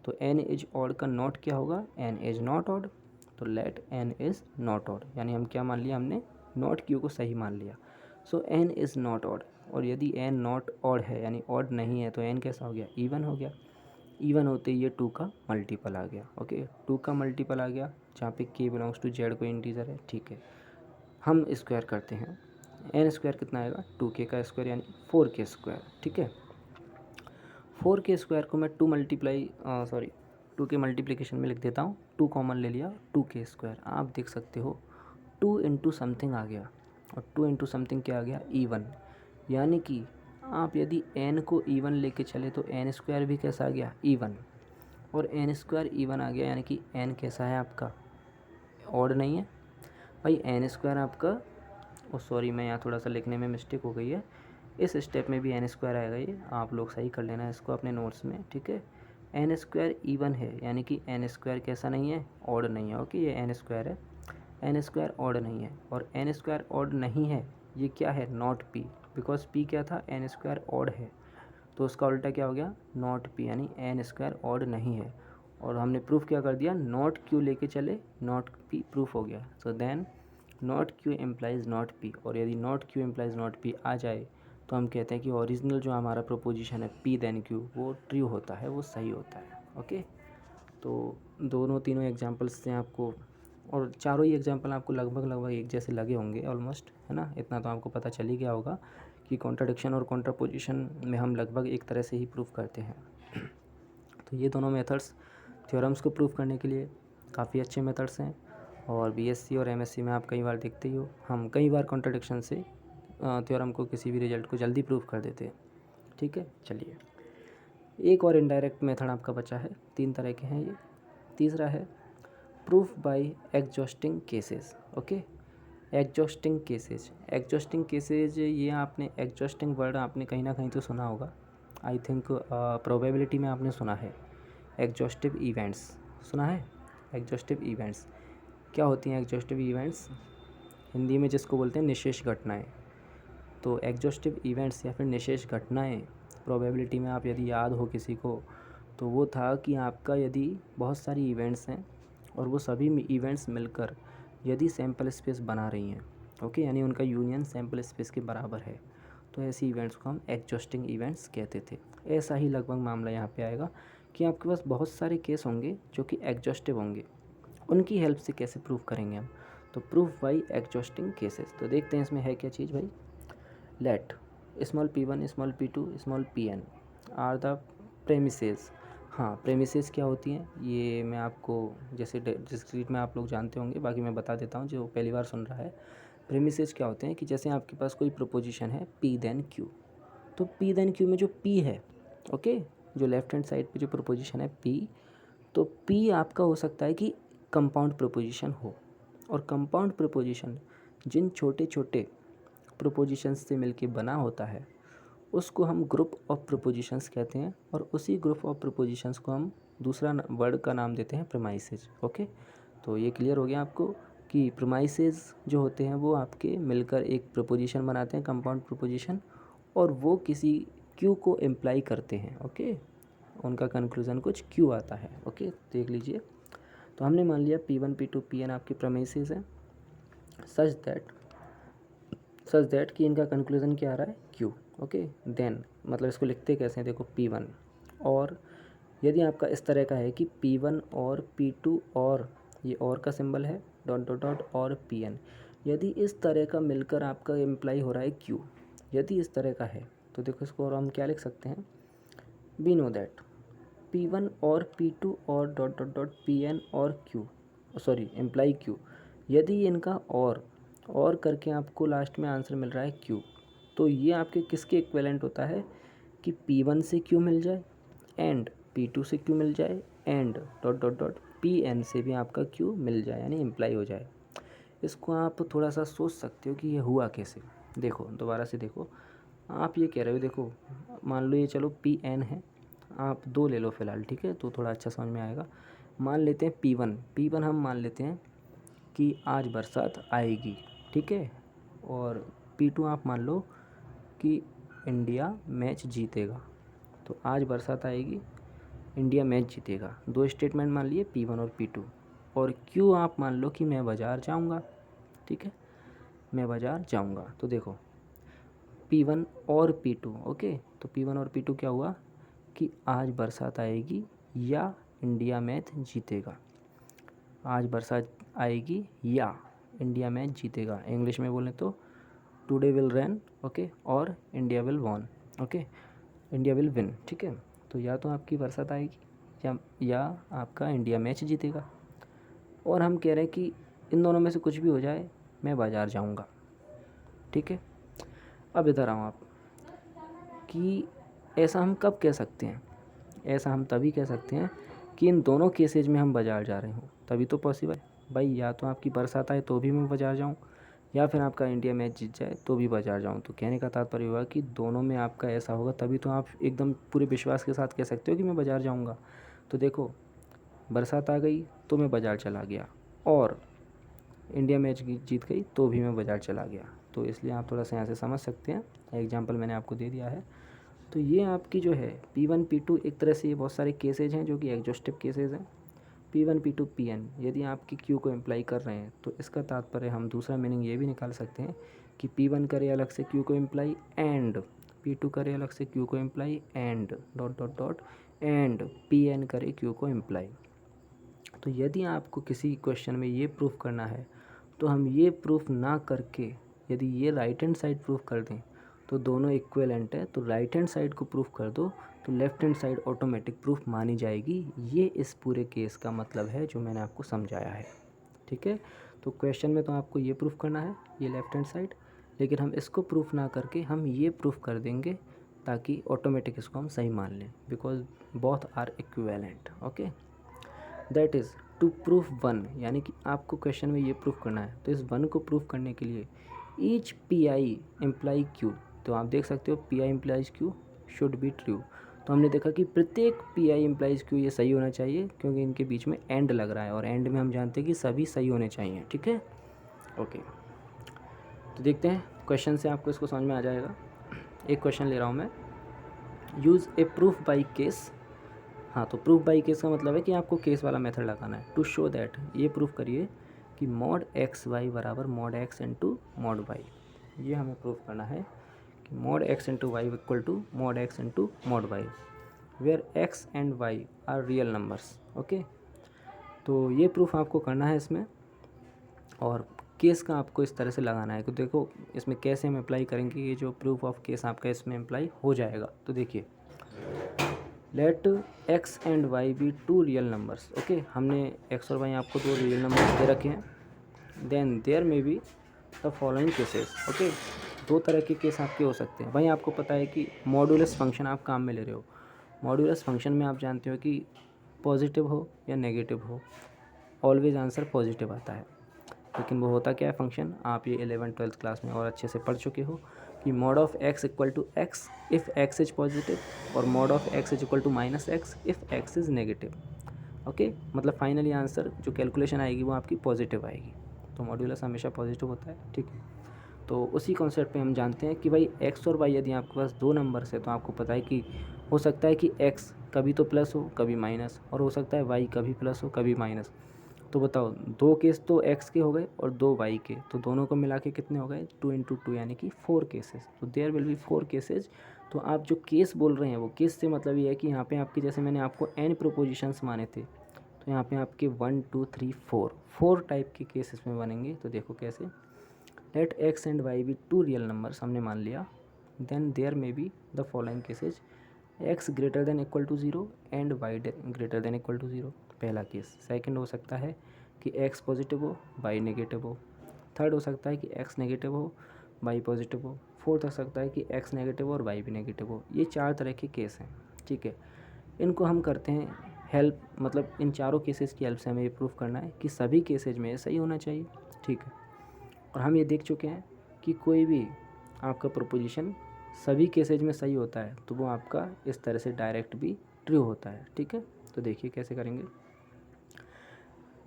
तो n इज ऑड का नॉट क्या होगा, n इज नॉट ऑड। तो let n is not odd, यानी हम क्या मान लिया, हमने नॉट q को सही मान लिया। सो n इज़ नॉट ऑड, और यदि n नॉट ऑड है यानी ऑड नहीं है तो n कैसा हो गया, इवन हो गया। इवन होते ही ये 2 का मल्टीपल आ गया। ओके, 2 का मल्टीपल आ गया, जहाँ पे k बिलोंग्स टू z कोई इंटीजर है। ठीक है, हम स्क्वायर करते हैं, n² कितना आएगा, 2k का स्क्वायर यानी 4k²। ठीक है, 4k² को मैं 2 के मल्टीप्लिकेशन में लिख देता हूँ। 2 कॉमन ले लिया, 2k²। आप देख सकते हो 2 इंटू समथिंग आ गया, और 2 इंटू समथिंग क्या आ गया, इवन। यानी कि आप यदि n को इवन लेके चले तो n² भी कैसा आ गया, इवन, और n² इवन आ गया, यानी कि n कैसा है आपका, ऑड नहीं है भाई। n² आपका मैं यहाँ थोड़ा सा लिखने में मिस्टेक हो गई है, इस स्टेप में भी n² आएगा, ये आप लोग सही कर लेना इसको अपने नोट्स में। ठीक है, n² इवन है, यानी कि n² कैसा नहीं है, ऑड नहीं है। ओके, ये n² है, n² ऑड नहीं है, और n² ऑड नहीं है ये क्या है, नॉट p, बिकॉज p क्या था, n² ऑड है, तो उसका उल्टा क्या हो गया, नॉट p, यानी n² ऑड नहीं है। और हमने प्रूफ क्या कर दिया, नॉट q लेके चले, नॉट p प्रूफ हो गया। So then not q implies not p, और यदि not q implies not p आ जाए तो हम कहते हैं कि ओरिजिनल जो हमारा प्रोपोजिशन है p देन q वो ट्रू होता है, वो सही होता है। ओके, तो तीनों एग्जांपल्स से आपको, और चारों ही एग्जांपल आपको लगभग एक जैसे लगे होंगे ऑलमोस्ट, है ना। इतना तो आपको पता चल ही गया होगा कि कॉन्ट्राडिक्शन और कॉन्ट्रापोजिशन में हम लगभग एक तरह से ही प्रूफ करते हैं। तो ये दोनों मेथड्स थ्योरम्स को प्रूफ करने के लिए काफ़ी अच्छे मेथड्स हैं, और बीएससी और एमएससी में आप कई बार देखते ही हो, हम कई बार कॉन्ट्राडिक्शन से थ्योरम को, किसी भी रिजल्ट को जल्दी प्रूफ कर देते हैं। ठीक है, चलिए एक और इनडायरेक्ट मेथड आपका बचा है, 3 तरह के हैं ये। तीसरा है proof by exhausting cases. Okay, exhausting cases, ये आपने एग्जॉस्टिंग वर्ड आपने कहीं ना कहीं तो सुना होगा, आई थिंक प्रोबेबिलिटी में आपने सुना है। एग्जॉस्टिव इवेंट्स सुना है, एग्जॉस्टिव इवेंट्स क्या होती हैं, एग्जॉस्टिव इवेंट्स हिंदी में जिसको बोलते हैं निशेष घटनाएं। तो एग्जॉस्टिव इवेंट्स या फिर निशेष घटनाएं प्रोबेबिलिटी में आप यदि याद हो किसी को, तो वो था कि आपका यदि बहुत सारी इवेंट्स हैं और वो सभी इवेंट्स मिलकर यदि सैम्पल स्पेस बना रही हैं, ओके, यानी उनका यूनियन सैम्पल स्पेस के बराबर है, तो ऐसी इवेंट्स को हम एग्जॉस्टिंग इवेंट्स कहते थे। ऐसा ही लगभग मामला यहाँ पे आएगा कि आपके पास बहुत सारे केस होंगे जो कि एग्जॉस्टिव होंगे, उनकी हेल्प से कैसे प्रूव करेंगे हम, तो प्रूफ बाई एग्जॉस्टिंग केसेस। तो देखते हैं इसमें है क्या चीज़ भाई। Let small p1 small p2 small pn are the premises. हाँ, प्रेमिसेस क्या होती हैं ये मैं आपको जैसे डिस्क्रीट में आप लोग जानते होंगे, बाकी मैं बता देता हूँ जो पहली बार सुन रहा है। प्रेमिसेस क्या होते हैं कि जैसे आपके पास कोई प्रोपोजिशन है p देन q, तो p देन q में जो p है, ओके, जो लेफ्ट हैंड साइड पे जो प्रोपोजिशन है p, तो p आपका हो सकता है कि कंपाउंड प्रोपोजिशन हो, और कंपाउंड प्रोपोजिशन जिन छोटे छोटे प्रोपोजिशंस से मिलके बना होता है उसको हम ग्रुप ऑफ प्रोपोजिशंस कहते हैं, और उसी ग्रुप ऑफ प्रोपोजिशंस को हम दूसरा वर्ड का नाम देते हैं प्रेमाइसेज। ओके, तो ये क्लियर हो गया आपको कि प्रेमाइसेज जो होते हैं वो आपके मिलकर एक प्रोपोजिशन बनाते हैं, कंपाउंड प्रोपोजिशन, और वो किसी क्यू को इम्प्लाई करते हैं। ओके, उनका कंक्लूजन कुछ क्यू आता है। ओके, देख लीजिए। तो हमने मान लिया p1 p2 pn आपके प्रेमाइसेज हैं, सच दैट कि इनका कंक्लूजन क्या आ रहा है, क्यू। ओके, देन मतलब इसको लिखते कैसे हैं, देखो p1, और यदि आपका इस तरह का है कि p1 और p2 और ये और का सिंबल है डॉट डॉट डॉट और pn, यदि इस तरह का मिलकर आपका इम्प्लाई हो रहा है q, यदि इस तरह का है तो देखो इसको और हम क्या लिख सकते हैं, वी नो दैट p1 और p2 और डॉट डॉट डॉट pn और q, सॉरी इम्प्लाई q, यदि इनका और करके आपको लास्ट में आंसर मिल रहा है q, तो ये आपके किसके इक्विवेलेंट होता है कि p1 से q मिल जाए एंड p2 से q मिल जाए and dot dot dot pn से भी आपका q मिल जाए, यानी इम्प्लाई हो जाए। इसको आप थोड़ा सा सोच सकते हो कि ये हुआ कैसे। देखो दोबारा से देखो, आप ये कह रहे हो, देखो मान लो ये चलो pn है, आप 2 ले लो फ़िलहाल, ठीक है, तो थोड़ा अच्छा समझ में आएगा। मान लेते हैं p1 हम मान लेते हैं कि आज बरसात आएगी, ठीक है, और p2 आप मान लो कि इंडिया मैच जीतेगा। तो आज बरसात आएगी, इंडिया मैच जीतेगा, 2 स्टेटमेंट मान लिए p1 और p2, और q आप मान लो कि मैं बाज़ार जाऊंगा, ठीक है, मैं बाज़ार जाऊंगा। तो देखो p1 और p2, ओके, तो p1 और p2 क्या हुआ कि आज बरसात आएगी या इंडिया मैच जीतेगा, आज बरसात आएगी या इंडिया मैच जीतेगा। इंग्लिश में बोलें तो टुडे विल रेन, ओके, और India will won, okay, India will win, ठीक है। तो या तो आपकी बरसात आएगी या आपका इंडिया मैच जीतेगा, और हम कह रहे हैं कि इन दोनों में से कुछ भी हो जाए मैं बाज़ार जाऊंगा, ठीक है। अब इधर आओ आप कि ऐसा हम कब कह सकते हैं, ऐसा हम तभी कह सकते हैं कि इन दोनों केसेज में हम बाज़ार जा रहे हों, तभी तो पॉसिबल है भाई। या तो आपकी बरसात आए तो भी मैं बाज़ार जाऊँ, या फिर आपका इंडिया मैच जीत जाए तो भी बाज़ार जाऊँ। तो कहने का तात्पर्य हुआ कि दोनों में आपका ऐसा होगा, तभी तो आप एकदम पूरे विश्वास के साथ कह सकते हो कि मैं बाज़ार जाऊँगा। तो देखो बरसात आ गई तो मैं बाज़ार चला गया, और इंडिया मैच जीत गई तो भी मैं बाज़ार चला गया। तो इसलिए आप थोड़ा सा यहाँ से समझ सकते हैं, एग्जाम्पल मैंने आपको दे दिया है। तो ये आपकी जो है p1 p2, एक तरह से ये बहुत सारे केसेज हैं जो कि एग्जॉस्टिव केसेज हैं। p1 p2 pn यदि आपकी q को इम्प्लाई कर रहे हैं तो इसका तात्पर्य हम दूसरा मीनिंग ये भी निकाल सकते हैं कि p1 करे अलग से q को इम्प्लाई एंड p2 करे अलग से q को imply and dot dot dot and pn करे q को इम्प्लाई। तो यदि आपको किसी क्वेश्चन में ये प्रूफ करना है तो हम ये प्रूफ ना करके यदि ये राइट हैंड साइड प्रूफ कर दें तो दोनों इक्विवेलेंट है, तो राइट हैंड साइड को प्रूफ कर दो तो left hand side automatic proof मानी जाएगी। ये इस पूरे केस का मतलब है जो मैंने आपको समझाया है, ठीक है। तो क्वेश्चन में तो आपको ये प्रूफ करना है ये लेफ़्ट हैंड साइड, लेकिन हम इसको प्रूफ ना करके हम ये प्रूफ कर देंगे ताकि ऑटोमेटिक इसको हम सही मान लें, because both are equivalent. Okay, that is to proof one, यानी कि आपको क्वेश्चन में ये प्रूफ करना है। तो इस वन को प्रूफ करने के लिए each P I imply Q, तो आप देख सकते हो P I implies Q should be true. तो हमने देखा कि प्रत्येक पी आई इम्प्लाइज क्यू ये सही होना चाहिए क्योंकि इनके बीच में एंड लग रहा है, और एंड में हम जानते हैं कि सभी सही होने चाहिए, ठीक है। ओके, तो देखते हैं क्वेश्चन से आपको इसको समझ में आ जाएगा। एक क्वेश्चन ले रहा हूँ मैं, use A proof by case. हाँ, तो प्रूफ बाई केस का मतलब है कि आपको केस वाला मेथड लगाना है। टू शो दैट, ये प्रूफ करिए कि मॉड एक्स वाई बराबर mod x into mod y. ये हमें प्रूफ करना है कि mod x into y equal to mod x into mod y, where x and y are real numbers. Okay, तो ये प्रूफ आपको करना है इसमें, और केस का आपको इस तरह से लगाना है। तो देखो इसमें कैसे हम अप्लाई करेंगे, ये जो प्रूफ ऑफ केस आपका इसमें अप्लाई हो जाएगा। तो देखिए, let x and y be two real numbers. Okay, हमने एक्स और वाई आपको दो रियल नंबर्स दे रखे हैं। Then there may be the following cases. Okay, दो तरह के केस आपके हो सकते हैं। भाई आपको पता है कि मॉडुलस फंक्शन आप काम में ले रहे हो। मॉडुलस फंक्शन में आप जानते हो कि पॉजिटिव हो या नेगेटिव हो, ऑलवेज आंसर पॉजिटिव आता है। लेकिन वो होता क्या है फंक्शन, आप ये 11th-12th क्लास में और अच्छे से पढ़ चुके हो कि mod of X equal to X if X is positive और mod of X is equal to minus X if X is negative. Okay, मतलब फाइनली आंसर जो कैलकुलेशन आएगी वो आपकी पॉजिटिव आएगी। तो मॉड्यूलस हमेशा पॉजिटिव होता है। ठीक है, तो उसी कॉन्सेप्ट पे हम जानते हैं कि भाई एक्स और वाई यदि आपके पास दो नंबर्स है तो आपको पता है कि हो सकता है कि एक्स कभी तो प्लस हो कभी माइनस, और हो सकता है वाई कभी प्लस हो कभी माइनस। तो बताओ, दो केस तो एक्स के हो गए और दो वाई के, तो दोनों को मिला के कितने हो गए, 2 इंटू 2 यानी कि 4 केसेस। तो देयर विल बी 4 केसेज। तो आप जो केस बोल रहे हैं वो केस से मतलब ये है कि यहाँ पे आपके, जैसे मैंने आपको n प्रोपोजिशंस माने थे, तो यहाँ पे आपके 1 2 3 4 टाइप के केस इसमें बनेंगे। तो देखो कैसे, let x and y be two real numbers हमने मान लिया। Then there may be the following cases, x greater than equal to 0 and y greater than equal to 0, पहला केस। सेकंड हो सकता है कि एक्स पॉजिटिव हो वाई नेगेटिव हो। थर्ड हो सकता है कि एक्स नेगेटिव हो वाई पॉजिटिव हो। फोर्थ हो सकता है कि एक्स नेगेटिव हो और वाई भी नेगेटिव हो। ये 4 तरह के केस हैं। ठीक है, इनको हम करते हैं हेल्प, मतलब इन चारों केसेस की हेल्प से हमें ये प्रूफ करना है कि सभी केसेज में सही होना चाहिए। ठीक है, और हम ये देख चुके हैं कि कोई भी आपका प्रोपोजिशन सभी केसेज में सही होता है तो वो आपका इस तरह से डायरेक्ट भी ट्रू होता है। ठीक है, तो देखिए कैसे करेंगे।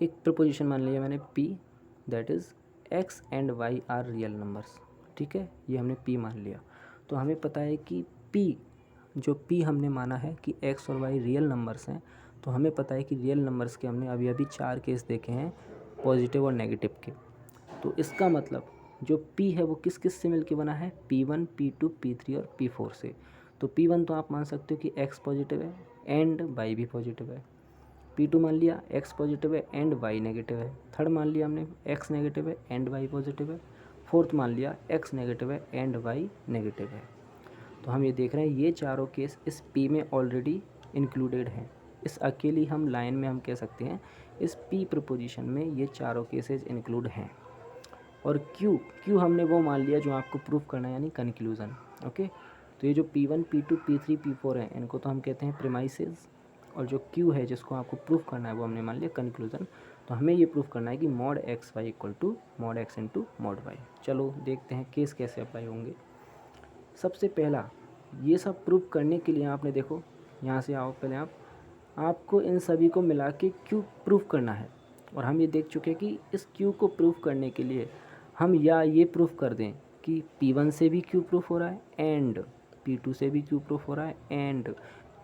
एक प्रोपोजिशन मान लिया मैंने P, that is x and y are real numbers. ठीक है, ये हमने P मान लिया। तो हमें पता है कि P, जो P हमने माना है कि एक्स और वाई रियल नंबर्स हैं, तो हमें पता है कि रियल नंबर्स के हमने अभी अभी 4 केस देखे हैं, पॉजिटिव और नेगेटिव के। तो इसका मतलब जो P है वो किस किस से मिलके बना है, P1 P2 P3 और P4 से। तो P1 तो आप मान सकते हो कि x पॉजिटिव है एंड y भी पॉजिटिव है। P2 मान लिया x पॉजिटिव है एंड y नेगेटिव है। थर्ड मान लिया हमने x नेगेटिव है एंड y पॉजिटिव है। फोर्थ मान लिया x नेगेटिव है एंड y नेगेटिव है। तो हम ये देख रहे हैं ये चारों केस इस P में ऑलरेडी इंक्लूडेड हैं। इस अकेली हम लाइन में हम कह सकते हैं इस P प्रपोजिशन में ये चारों केसेज इंक्लूड हैं। और Q हमने वो मान लिया जो आपको प्रूफ करना है, यानी कंक्लूज़न। ओके, तो ये जो P1 P2 P3 P4 है इनको तो हम कहते हैं प्रीमाइसेस, और जो Q है जिसको आपको प्रूफ करना है वो हमने मान लिया कंक्लूज़न। तो हमें ये प्रूफ करना है कि mod x y equal to mod x into mod y. चलो देखते हैं केस कैसे अप्लाई होंगे। सबसे पहला, ये सब प्रूफ करने के लिए आपने देखो, यहाँ से आओ पहले आपको इन सभी को मिला के Q प्रूफ करना है। और हम ये देख चुके हैं कि इस Q को प्रूफ करने के लिए हम या ये प्रूफ कर दें कि P1 से भी Q प्रूफ हो रहा है एंड P2 से भी Q प्रूफ हो रहा है एंड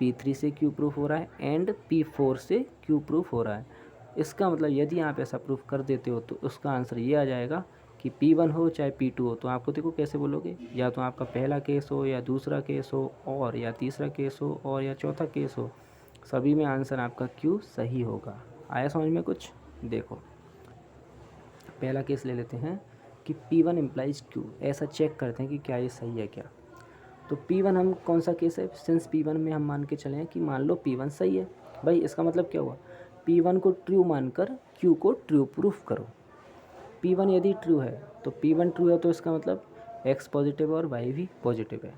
P3 से Q प्रूफ हो रहा है एंड P4 से Q प्रूफ हो रहा है। इसका मतलब यदि आप ऐसा प्रूफ कर देते हो तो उसका आंसर ये आ जाएगा कि P1 हो चाहे P2 हो। तो आपको देखो कैसे बोलोगे, या तो आपका पहला केस हो या दूसरा केस हो और या तीसरा केस हो और या चौथा केस हो, सभी में आंसर आपका Q सही होगा। आया समझ में कुछ? देखो पहला केस ले लेते हैं कि P1 इम्प्लाइज Q, ऐसा चेक करते हैं कि क्या ये सही है क्या। तो P1 हम कौन सा केस है, सिंस P1 में हम मान के चले कि मान लो P1 सही है। भाई इसका मतलब क्या हुआ, P1 को ट्रू मानकर Q को ट्रू प्रूफ करो। P1 यदि ट्रू है तो P1 ट्रू है, तो इसका मतलब x पॉजिटिव है और y भी पॉजिटिव है।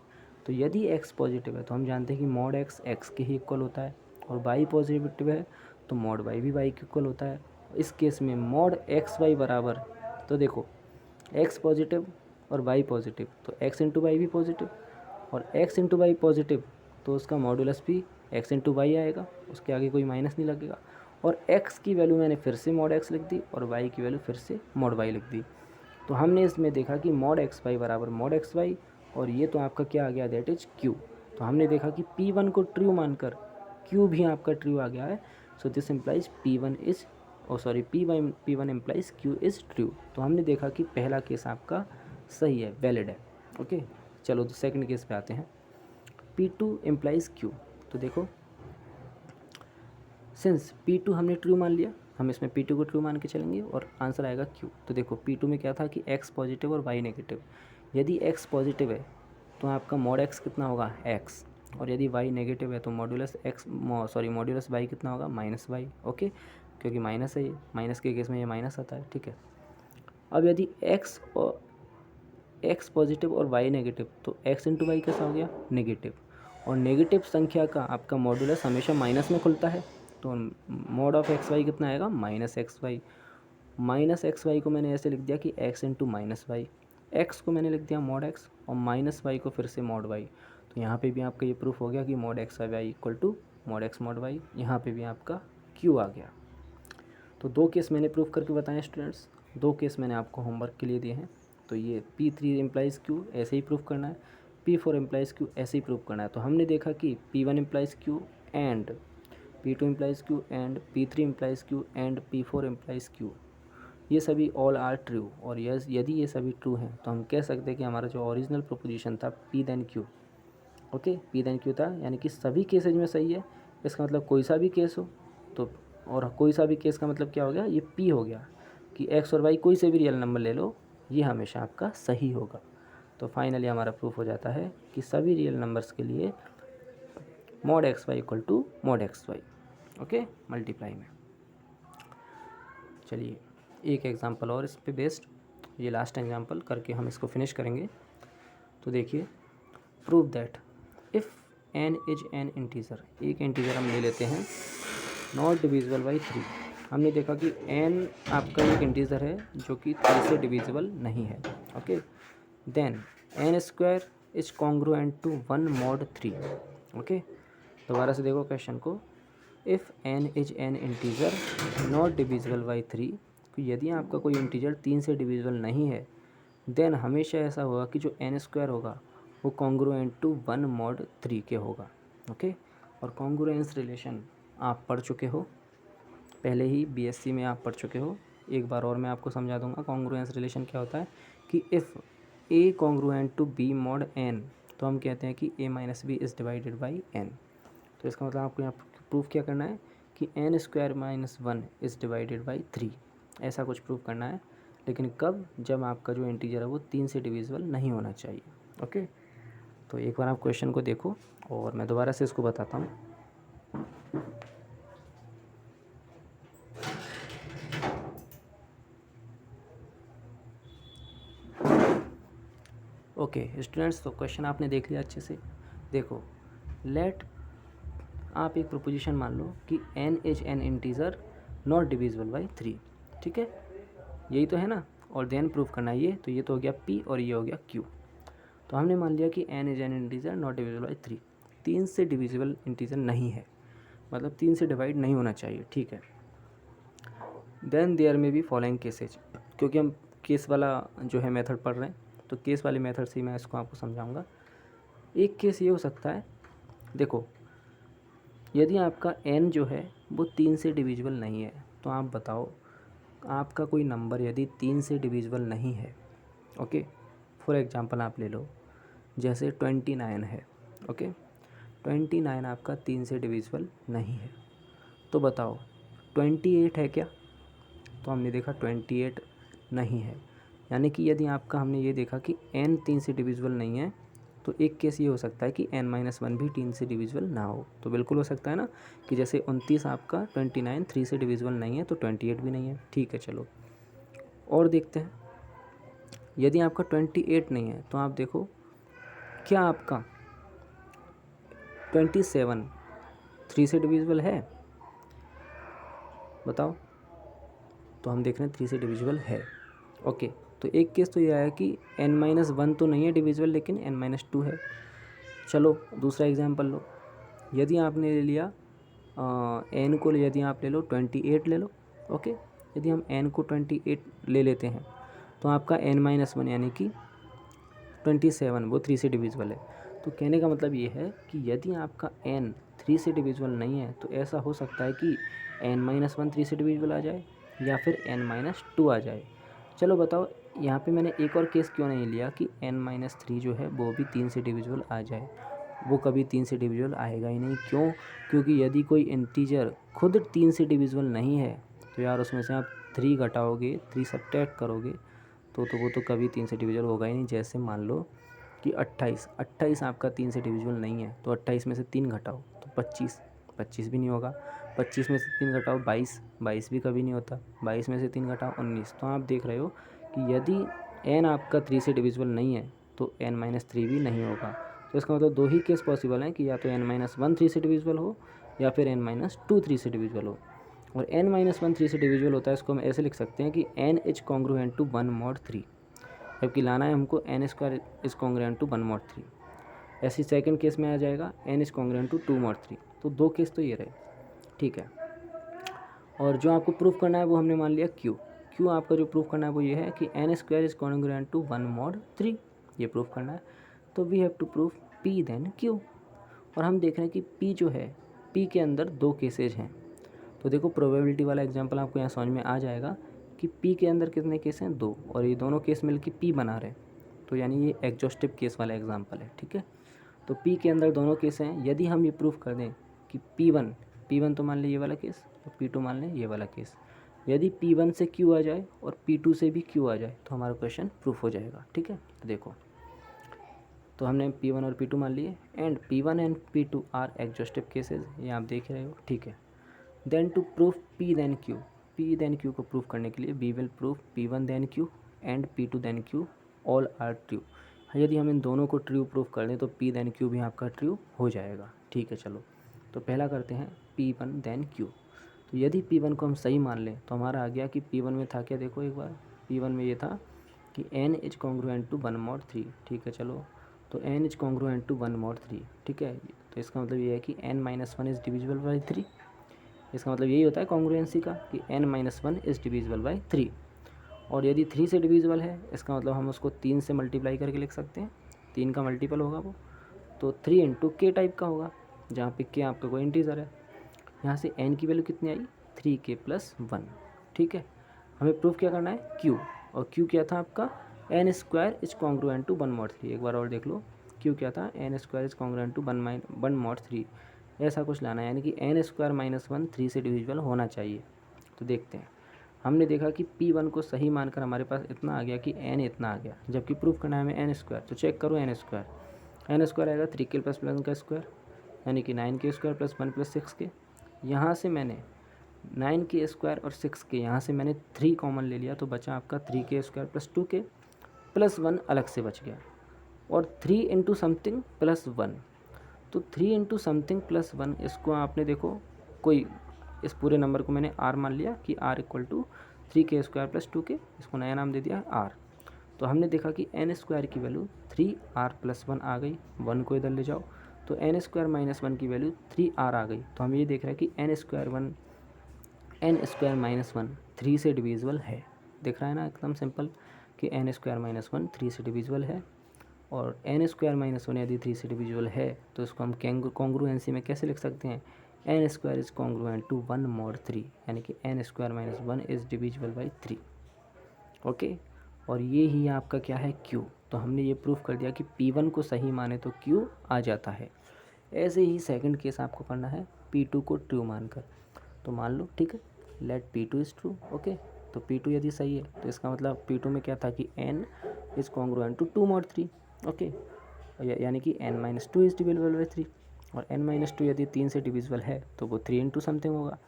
तो यदि x पॉजिटिव है तो हम जानते हैं कि मॉड x के ही इक्वल होता है, और y पॉजिटिव है तो मॉड y भी y के इक्वल होता है। इस केस में मॉड xy बराबर, तो देखो x पॉजिटिव और y पॉजिटिव तो x इंटू वाई भी पॉजिटिव, और x इंटू वाई पॉजिटिव तो उसका मॉडुलस भी x इंटू वाई आएगा, उसके आगे कोई माइनस नहीं लगेगा। और x की वैल्यू मैंने फिर से मॉड x लिख दी और y की वैल्यू फिर से मॉड y लिख दी। तो हमने इसमें देखा कि मॉड एक्स वाई बराबर मॉड एक्स वाई, और ये तो आपका क्या आ गया, दैट इज क्यू। तो हमने देखा कि P1 को ट्रू मानकर क्यू भी आपका ट्रू आ गया है। So this implies P1 is P1 implies Q is true. तो हमने देखा कि पहला केस आपका सही है, वैलिड है। ओके, चलो तो सेकंड केस पे आते हैं। P2 implies Q. तो देखो, सिंस P2 हमने ट्रू मान लिया, हम इसमें P2 को ट्रू मान के चलेंगे और आंसर आएगा Q। तो देखो P2 में क्या था कि X पॉजिटिव और Y नेगेटिव। यदि X पॉजिटिव है तो आपका मॉड X कितना होगा, X, और यदि Y नेगेटिव है तो मॉड्यूलस Y कितना होगा, -Y। ओके, क्योंकि माइनस है, ये माइनस के केस में ये माइनस आता है, ठीक है। अब यदि X पॉजिटिव और Y नेगेटिव, तो X इंटू वाई कैसा हो गया, नेगेटिव, और नेगेटिव संख्या का आपका मॉड्यूलस हमेशा माइनस में खुलता है। तो मॉड ऑफ एक्स वाई कितना आएगा, -XY। -XY को मैंने ऐसे लिख दिया कि x इंटू -Y, x को मैंने लिख दिया मॉड x, और -Y को फिर से मॉड y। तो यहाँ पे भी आपका ये प्रूफ हो गया कि mod x y equal to mod x mod y। यहाँ पे भी आपका q आ गया। तो दो केस मैंने प्रूफ करके बताए स्टूडेंट्स, दो केस मैंने आपको होमवर्क के लिए दिए हैं। तो ये P3 इम्प्लाइज़ Q ऐसे ही प्रूफ करना है, P4 इम्प्लाइज़ Q ऐसे ही प्रूफ करना है। तो हमने देखा कि P1 implies Q and P2 implies Q and P3 implies Q and P4 implies Q, ये सभी ऑल आर ट्रू। और यदि ये सभी ट्रू हैं तो हम कह सकते हैं कि हमारा जो ओरिजिनल प्रोपोजिशन था P then Q, okay, P then Q था, यानी कि सभी केसेज में सही है। इसका मतलब कोई सा भी केस हो तो, और कोई सा भी केस का मतलब क्या हो गया, ये P हो गया कि X और Y कोई से भी रियल नंबर ले लो, ये हमेशा आपका सही होगा। तो फाइनली हमारा प्रूफ हो जाता है कि सभी रियल नंबर्स के लिए mod x y equal to mod x y, okay, multiply में। चलिए एक एग्जांपल और इस पे बेस्ड, ये लास्ट एग्जांपल करके हम इसको फिनिश करेंगे। तो देखिए, prove that if n is an integer, एक इंटीजर हम ले लेते हैं नॉट डिविजिबल बाई 3। हमने देखा कि n आपका एक इंटीजर है जो कि 3 से डिविजिबल नहीं है, okay. Then n square is congruent to 1 mod 3, okay. दोबारा से देखो क्वेश्चन को, if n is an integer not divisible by 3, तो यदि आपका कोई इंटीजर 3 से डिविजिबल नहीं है, देन हमेशा ऐसा होगा कि जो n स्क्वायर होगा वो कॉन्ग्रुएंट टू 1 मॉड 3 के होगा, ओके। और कॉन्ग्रुएंस रिलेशन आप पढ़ चुके हो पहले ही, बीएससी में आप पढ़ चुके हो। एक बार और मैं आपको समझा दूंगा कॉन्ग्रुएंस रिलेशन क्या होता है कि if a congruent to b mod n, तो हम कहते हैं कि a minus b is divided by n। तो इसका मतलब आपको यहाँ प्रूफ क्या करना है कि n square minus 1 is divided by 3, ऐसा कुछ प्रूफ करना है। लेकिन कब, जब आपका जो इंटीजर है वो 3 से डिविजिबल नहीं होना चाहिए, ओके। तो एक बार आप क्वेश्चन को देखो और मैं दोबारा से इसको बताता हूँ। ओके स्टूडेंट्स, तो क्वेश्चन आपने देख लिया अच्छे से। देखो, लेट, आप एक प्रोपोजिशन मान लो कि n is an integer not divisible by 3, ठीक है, यही तो है ना। और देन प्रूफ करना है ये, तो ये तो हो गया P और ये हो गया Q। तो हमने मान लिया कि n is an integer not divisible by 3, 3 से डिविजिबल इंटीजर नहीं है, मतलब 3 से डिवाइड नहीं होना चाहिए, ठीक है। देन देयर में भी फॉलोइंग केसेज, क्योंकि हम केस वाला जो है मेथड पढ़ रहे हैं, तो केस वाले मेथड से ही मैं इसको आपको समझाऊंगा। एक केस ये हो सकता है, देखो, यदि आपका n जो है वो 3 से डिविजिबल नहीं है, तो आप बताओ आपका कोई नंबर यदि 3 से डिविजिबल नहीं है, ओके। फॉर एग्जांपल आप ले लो, जैसे 29 है, ओके, 29 आपका 3 से डिविजिबल नहीं है, तो बताओ 28 है क्या। तो हमने देखा 28 नहीं है, यानी कि यदि आपका, हमने ये देखा कि n 3 से डिविजिबल नहीं है, तो एक केस ये हो सकता है कि n-1 भी 3 से डिविजिबल ना हो। तो बिल्कुल हो सकता है ना कि जैसे 29 आपका 29 3 से डिविजिबल नहीं है, तो 28 भी नहीं है, ठीक है। चलो और देखते हैं, यदि आपका 28 नहीं है तो आप देखो क्या आपका 27 3 से डिविजिबल है, बताओ। तो हम देख रहे हैं 3 से डिविजिबल है, ओके। तो एक केस तो ये आया कि n-1 तो नहीं है डिविजिबल, लेकिन n-2 है। चलो दूसरा एग्जांपल लो, यदि आपने ले लिया n को, यदि आप ले लो 28 ले लो, ओके। यदि हम n को 28 ले लेते हैं, तो आपका n-1 यानी कि 27 वो 3 से डिविजिबल है। तो कहने का मतलब ये है कि यदि आपका n 3 से डिविजिबल नहीं है तो ऐसा हो सकता है कि n-1 3 से डिविजिबल आ जाए या फिर n-2 आ जाए। चलो बताओ यहाँ पे मैंने एक और केस क्यों नहीं लिया कि n-3 जो है वो भी 3 से डिविजिबल आ जाए। वो कभी 3 से डिविजिबल आएगा ही नहीं। क्यों? क्योंकि यदि कोई इंटीजर खुद 3 से डिविजिबल नहीं है तो यार उसमें से आप 3 घटाओगे, 3 सब्ट्रैक्ट करोगे तो वो तो कभी 3 से डिविजिबल होगा ही नहीं। जैसे मान लो कि 28 आपका 3 से डिविजिबल नहीं है तो 28 में से 3 घटाओ तो 25 भी नहीं होगा। 25 में से 3 घटाओ 22 भी कभी नहीं होता। 22 में से 3 घटाओ 19। तो आप देख रहे हो कि यदि n आपका 3 से डिविजिबल नहीं है तो n-3 भी नहीं होगा। तो इसका मतलब 2 ही केस पॉसिबल हैं कि या तो n-1 3 से डिविजिबल हो या फिर n-2 3 से डिविजिबल हो। और n-1 3 से डिविजिबल होता है, इसको हम ऐसे लिख सकते हैं कि n is congruent to 1 mod 3, जबकि लाना है हमको n² is congruent to 1 mod 3। ऐसी सेकंड केस में आ जाएगा n is congruent to 2 mod 3। तो 2 केस तो ये रहे, ठीक है। और जो आपको प्रूफ करना है वो हमने मान लिया q आपका जो प्रूफ करना है वो ये है कि n² is congruent to 1 mod 3, ये प्रूफ करना है। तो we have to proof p then q। और हम देख रहे हैं कि p जो है, p के अंदर 2 केसेज हैं। तो देखो प्रोबेबिलिटी वाला एग्जांपल आपको यहाँ समझ में आ जाएगा कि p के अंदर कितने केस हैं, 2, और ये दोनों केस मिलकर p बना रहे हैं। तो यानी ये एग्जॉस्टिव केस वाला एग्जांपल है, ठीक है। तो p के अंदर दोनों केस हैं। यदि हम ये प्रूफ कर दें कि p1 तो मान लें ये वाला केस और p2 मान लें ये वाला केस, यदि p1 से q आ जाए और p2 से भी q आ जाए तो हमारा क्वेश्चन प्रूफ हो जाएगा, ठीक है। तो देखो, तो हमने p1 और p2 मान लिए and p1 and p2 are exhaustive cases, ये आप देख रहे हो, ठीक है। Then to proof p then q को प्रूफ करने के लिए we will proof p1 then q and p2 then q all are true. यदि हम इन दोनों को ट्रू प्रूफ कर दें तो p then q भी आपका ट्रू हो जाएगा, ठीक है। चलो तो पहला करते हैं p1 then q। तो यदि p1 को हम सही मान लें तो हमारा आ गया कि p1 में था क्या, देखो एक बार, p1 में ये था कि n is congruent to 1 mod 3, ठीक है। चलो तो n is congruent to 1 mod 3, ठीक है। तो इसका मतलब ये है कि n-1 इज़ डिविजिबल बाई 3। इसका मतलब यही होता है कॉन्ग्रुएंसी का कि n-1 इज़ डिविजिबल बाई 3। और यदि 3 से डिविजिबल है इसका मतलब हम उसको 3 से मल्टीप्लाई करके लिख सकते हैं। 3 का मल्टीपल होगा वो, तो 3 इंटू k टाइप का होगा, जहाँ पे k आपका कोई इंटीजर है। यहाँ से n की वैल्यू कितनी आई, 3k + 1, ठीक है। हमें प्रूफ क्या करना है, q, और q क्या था आपका, n² is congruent to 1 mod 3। एक बार और देख लो, q क्या था, n² is congruent to 1 mod 3, ऐसा कुछ लाना है, यानी कि n² - 1 3 से डिविजिबल होना चाहिए। तो देखते हैं, हमने देखा कि p1 को सही मानकर हमारे पास इतना आ गया कि n इतना आ गया, जबकि प्रूफ करना है हमें n²। तो चेक करो n² आएगा 3k + 1 का स्क्वायर, यानी कि 9k² + 1 + 6k। यहाँ से मैंने 9k² और 6k, यहाँ से मैंने 3 कॉमन ले लिया तो बचा आपका 3k² + 2k + 1 अलग से बच गया, और 3 इंटू समथिंग + 1। तो 3 इंटू समथिंग + 1, इसको आपने देखो, कोई इस पूरे नंबर को मैंने r मान लिया कि r = 3k² + 2k, इसको नया नाम दे दिया r। तो हमने देखा कि n² की वैल्यू 3r + 1 आ गई, 1 को इधर ले जाओ तो n² - 1 की वैल्यू 3r आ गई। तो हम ये देख रहे हैं कि n² - 1 3 से डिविजिबल है। दिख रहा है ना, एकदम सिंपल कि n² - 1 3 से डिविजिबल है। और n² - 1 यदि 3 से डिविजिबल है तो इसको हम कॉन्ग्रुएंसी में कैसे लिख सकते हैं, n² is congruent to 1 mod 3, यानी कि n² - 1 is divisible by 3, okay. और ये ही आपका क्या है, q। तो हमने ये प्रूफ कर दिया कि p1 को सही माने तो q आ जाता है। ऐसे ही सेकंड केस आपको करना है p2 को ट्रू मानकर। तो मान लो, ठीक है, late p2 is true, okay. तो p2 यदि सही है तो इसका मतलब p2 में क्या था कि n is congruent to 2 mod 3, okay, यानी कि n-2 इज़ डिविजिबल बाई 3। और n-2 यदि 3 से डिविजिबल है तो वो 3 इंटू समथिंग होगा,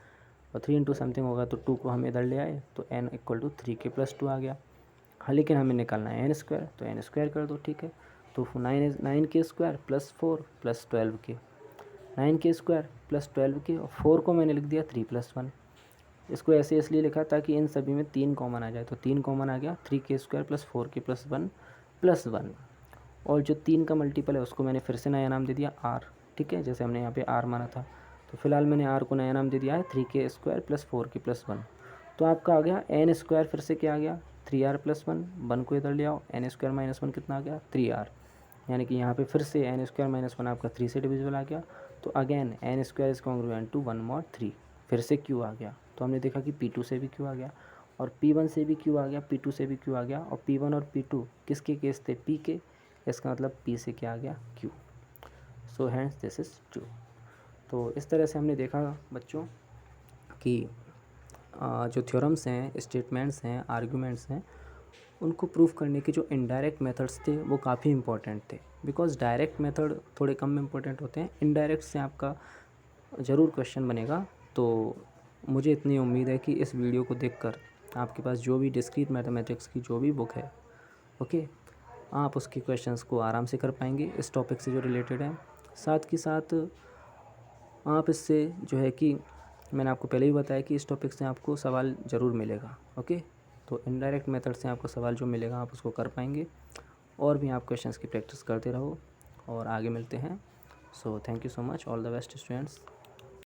और 3 इंटू समथिंग होगा तो 2 को हम इधर ले आए तो n = 3k + 2 आ गया। हाँ, लेकिन हमें निकालना है n², तो n² कर दो, ठीक है। तो 9k² + 4 + 12k, 9k² + 12k, और 4 को मैंने लिख दिया 3 + 1। इसको ऐसे इसलिए लिखा ताकि इन सभी में 3 कॉमन आ जाए, तो 3 कॉमन आ गया, 3k² + 4k + 1 + 1। और जो 3 का मल्टीपल है उसको मैंने फिर से नया नाम दे दिया r, ठीक है, जैसे हमने यहाँ पे r माना था। तो फिलहाल मैंने r को नया नाम दे दिया है 3k² + 4k + 1। तो आपका आ गया n², फिर से क्या आ गया, 3r + 1, 1 को इधर ले आओ, n² - 1 कितना आ गया 3r, यानी कि यहाँ पे फिर से n² - 1 आपका 3 से डिविजिबल आ गया। तो again n² is congruent to 1 mod 3, फिर से q आ गया। तो हमने देखा कि p2 से भी q आ गया और p1 से भी q आ गया, p2 से भी q आ गया, और p1 और p2 किसके केस थे, p के, इसका मतलब p से क्या आ गया q। So hence this is true. तो इस तरह से हमने देखा बच्चों कि जो थ्योरम्स हैं, स्टेटमेंट्स हैं, आर्गूमेंट्स हैं, उनको प्रूफ करने के जो इनडायरेक्ट मेथड्स थे वो काफ़ी इंपॉर्टेंट थे, बिकॉज डायरेक्ट मेथड थोड़े कम इंपॉर्टेंट होते हैं, इनडायरेक्ट से आपका ज़रूर क्वेश्चन बनेगा। तो मुझे इतनी उम्मीद है कि इस वीडियो को देखकर आपके पास जो भी डिस्क्रीट मैथमेटिक्स की जो भी बुक है, ओके, आप उसके क्वेश्चंस को आराम से कर पाएंगे इस टॉपिक से जो रिलेटेड है। साथ के साथ आप इससे जो है कि मैंने आपको पहले ही बताया कि इस टॉपिक से आपको सवाल ज़रूर मिलेगा, ओके। तो इनडायरेक्ट मेथड से आपको सवाल जो मिलेगा आप उसको कर पाएंगे, और भी आप क्वेश्चंस की प्रैक्टिस करते रहो और आगे मिलते हैं। So thank you so much, all the best students.